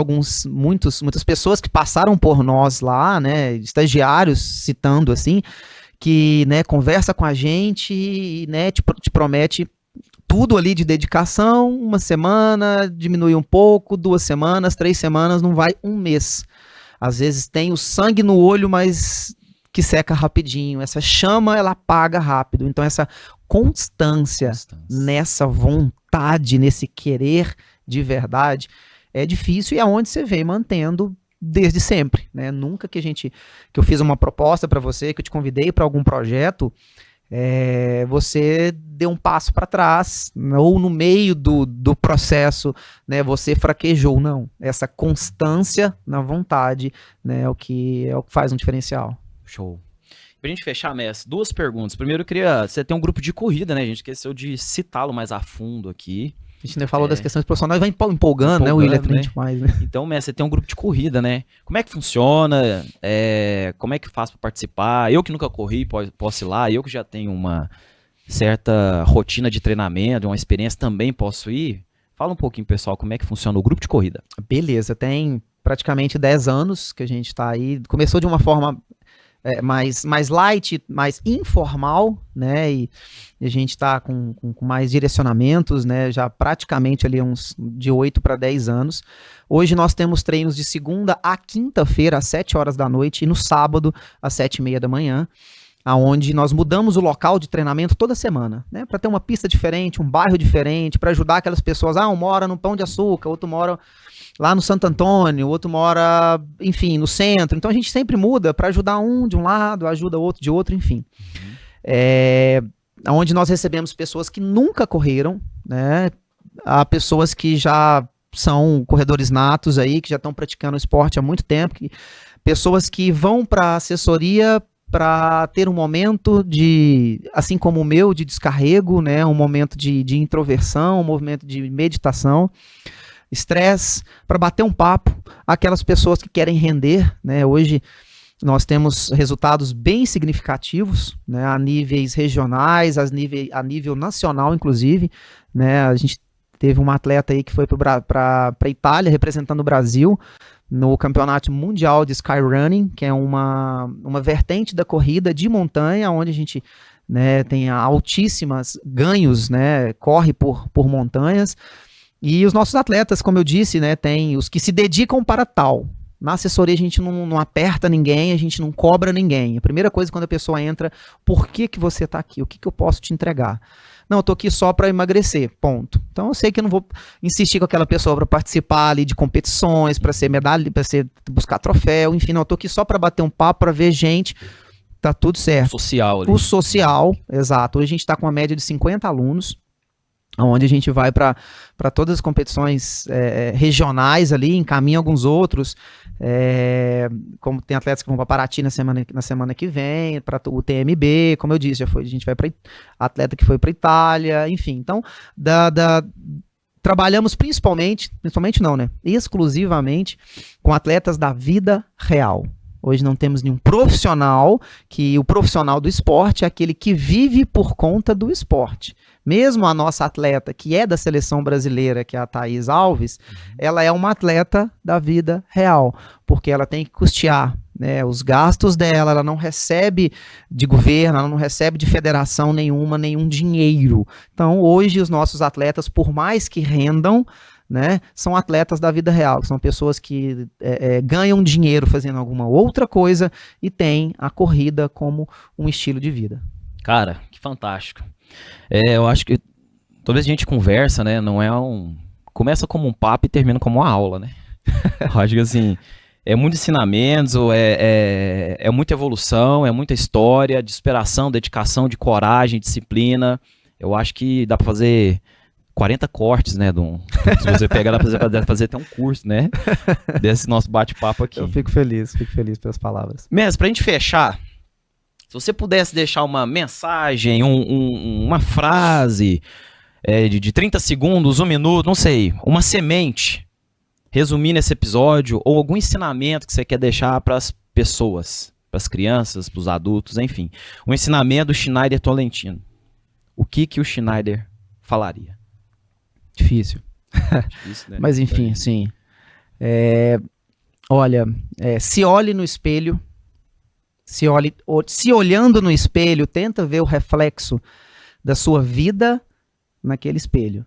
muitas pessoas que passaram por nós lá, né, estagiários, citando assim, que, né, conversa com a gente e, né, te promete tudo ali de dedicação, 1 semana, diminui um pouco, 2 semanas, 3 semanas, não vai 1 mês. Às vezes tem o sangue no olho, mas que seca rapidinho. Essa chama, ela apaga rápido. Então essa constância nessa vontade, nesse querer de verdade, é difícil e é onde você vem mantendo desde sempre, né? Nunca que eu fiz uma proposta para você, que eu te convidei para algum projeto, você deu um passo para trás, ou no meio do processo, né, você fraquejou. Não, essa constância na vontade, né, é o que faz um diferencial. Show. Pra gente fechar, Messi, 2 perguntas. Primeiro, você tem um grupo de corrida, né? A gente esqueceu de citá-lo mais a fundo aqui. A gente ainda falou das questões profissionais, vai empolgando, né, William? Né? Mais, né? Então, Messi, você tem um grupo de corrida, né? Como é que funciona? Como é que faz para participar? Eu que nunca corri, posso ir lá. Eu que já tenho uma certa rotina de treinamento, uma experiência, também posso ir? Fala um pouquinho, pessoal, como é que funciona o grupo de corrida. Beleza, tem praticamente 10 anos que a gente está aí. Começou de uma forma mais light, mais informal, né, e a gente está com mais direcionamentos, né, já praticamente ali de 8 para 10 anos. Hoje nós temos treinos de segunda a quinta-feira, às 7 horas da noite, e no sábado, às 7h30 da manhã, aonde nós mudamos o local de treinamento toda semana, né, para ter uma pista diferente, um bairro diferente, para ajudar aquelas pessoas, um mora no Pão de Açúcar, outro mora lá no Santo Antônio, o outro mora, enfim, no centro. Então a gente sempre muda para ajudar um de um lado, ajuda o outro de outro, enfim. Onde nós recebemos pessoas que nunca correram, né? Há pessoas que já são corredores natos aí, que já estão praticando esporte há muito tempo, pessoas que vão para assessoria para ter um momento de, assim como o meu, de descarrego, né? Um momento de introversão, um movimento de meditação, estresse, para bater um papo, aquelas pessoas que querem render, né? Hoje nós temos resultados bem significativos, né, a níveis regionais, a nível nacional, inclusive, né? A gente teve uma atleta aí que foi para a Itália, representando o Brasil, no Campeonato Mundial de Skyrunning, que é uma vertente da corrida de montanha, onde a gente, né, tem altíssimas ganhos, né, corre por montanhas. E os nossos atletas, como eu disse, né, tem os que se dedicam para tal. Na assessoria a gente não aperta ninguém, a gente não cobra ninguém. A primeira coisa quando a pessoa entra, por que você está aqui? O que eu posso te entregar? Não, eu tô aqui só para emagrecer, ponto. Então eu sei que eu não vou insistir com aquela pessoa para participar ali de competições, para ser medalha, para buscar troféu, enfim, não, eu tô aqui só para bater um papo, para ver gente, tá tudo certo. Social ali. O social, exato. Hoje a gente está com uma média de 50 alunos, onde a gente vai para todas as competições regionais ali, encaminha alguns outros, como tem atletas que vão para Paraty na semana que vem, para o TMB, como eu disse, a gente vai para atleta que foi para Itália, enfim. Então, trabalhamos principalmente não, né? Exclusivamente com atletas da vida real. Hoje não temos nenhum profissional, que o profissional do esporte é aquele que vive por conta do esporte. Mesmo a nossa atleta, que é da seleção brasileira, que é a Thaís Alves, ela é uma atleta da vida real, porque ela tem que custear, né, os gastos dela, ela não recebe de governo, ela não recebe de federação nenhuma, nenhum dinheiro. Então, hoje, os nossos atletas, por mais que rendam, né, são atletas da vida real, são pessoas que ganham dinheiro fazendo alguma outra coisa e têm a corrida como um estilo de vida. Cara, que fantástico. Eu acho que toda vez que a gente conversa, né, não é começa como um papo e termina como uma aula, né? Eu acho que assim, é muito ensinamentos, é muita evolução, é muita história, de superação, dedicação, de coragem, disciplina. Eu acho que dá pra fazer 40 cortes, né? Se você pegar, dá pra fazer até um curso, né? Desse nosso bate-papo aqui. Eu fico feliz pelas palavras. Mestre, pra gente fechar, se você pudesse deixar uma mensagem, uma frase de 30 segundos, 1 minuto, não sei, uma semente, resumindo esse episódio, ou algum ensinamento que você quer deixar para as pessoas, para as crianças, para os adultos, enfim. Um ensinamento do Schneider Tolentino. O que o Schneider falaria? Difícil. Difícil, né? Mas enfim, sim. Olha, se olhe no espelho, se olhando no espelho, tenta ver o reflexo da sua vida naquele espelho.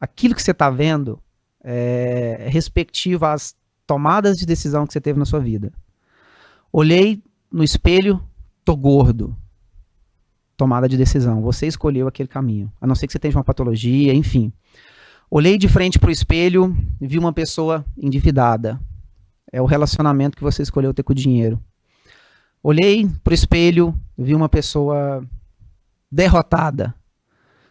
Aquilo que você está vendo é respectivo às tomadas de decisão que você teve na sua vida. Olhei no espelho, tô gordo. Tomada de decisão. Você escolheu aquele caminho. A não ser que você tenha uma patologia, enfim. Olhei de frente para o espelho e vi uma pessoa endividada. É o relacionamento que você escolheu ter com o dinheiro. Olhei para o espelho e vi uma pessoa derrotada.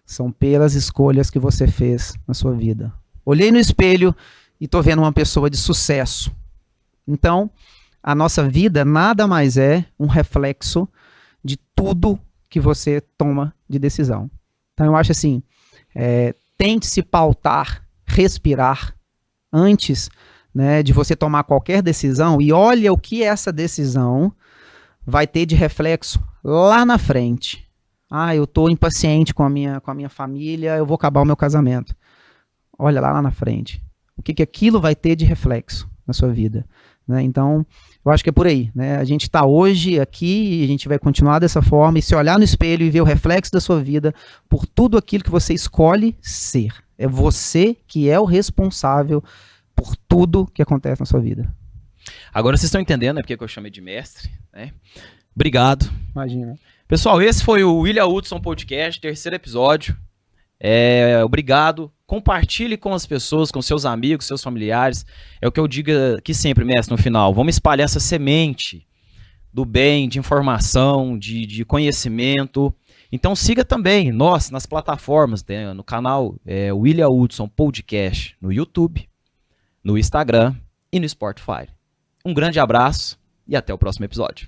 São pelas escolhas que você fez na sua vida. Olhei no espelho e estou vendo uma pessoa de sucesso. Então, a nossa vida nada mais é um reflexo de tudo que você toma de decisão. Então eu acho assim, tente se pautar, respirar antes, né, de você tomar qualquer decisão e olha o que essa decisão vai ter de reflexo lá na frente. Eu estou impaciente com a minha família, eu vou acabar o meu casamento. Olha lá na frente. O que aquilo vai ter de reflexo na sua vida, né? Então, eu acho que é por aí, né? A gente está hoje aqui e a gente vai continuar dessa forma e se olhar no espelho e ver o reflexo da sua vida por tudo aquilo que você escolhe ser. É você que é o responsável por tudo que acontece na sua vida. Agora vocês estão entendendo, né, porque eu chamei de mestre, né? Obrigado. Imagina. Pessoal, esse foi o William Hudson Podcast, 3º episódio. Obrigado. Compartilhe com as pessoas, com seus amigos, seus familiares. É o que eu digo aqui sempre, mestre, no final. Vamos espalhar essa semente do bem, de informação, de conhecimento. Então siga também nós nas plataformas, né, no canal William Hudson Podcast, no YouTube, no Instagram e no Spotify. Um grande abraço e até o próximo episódio.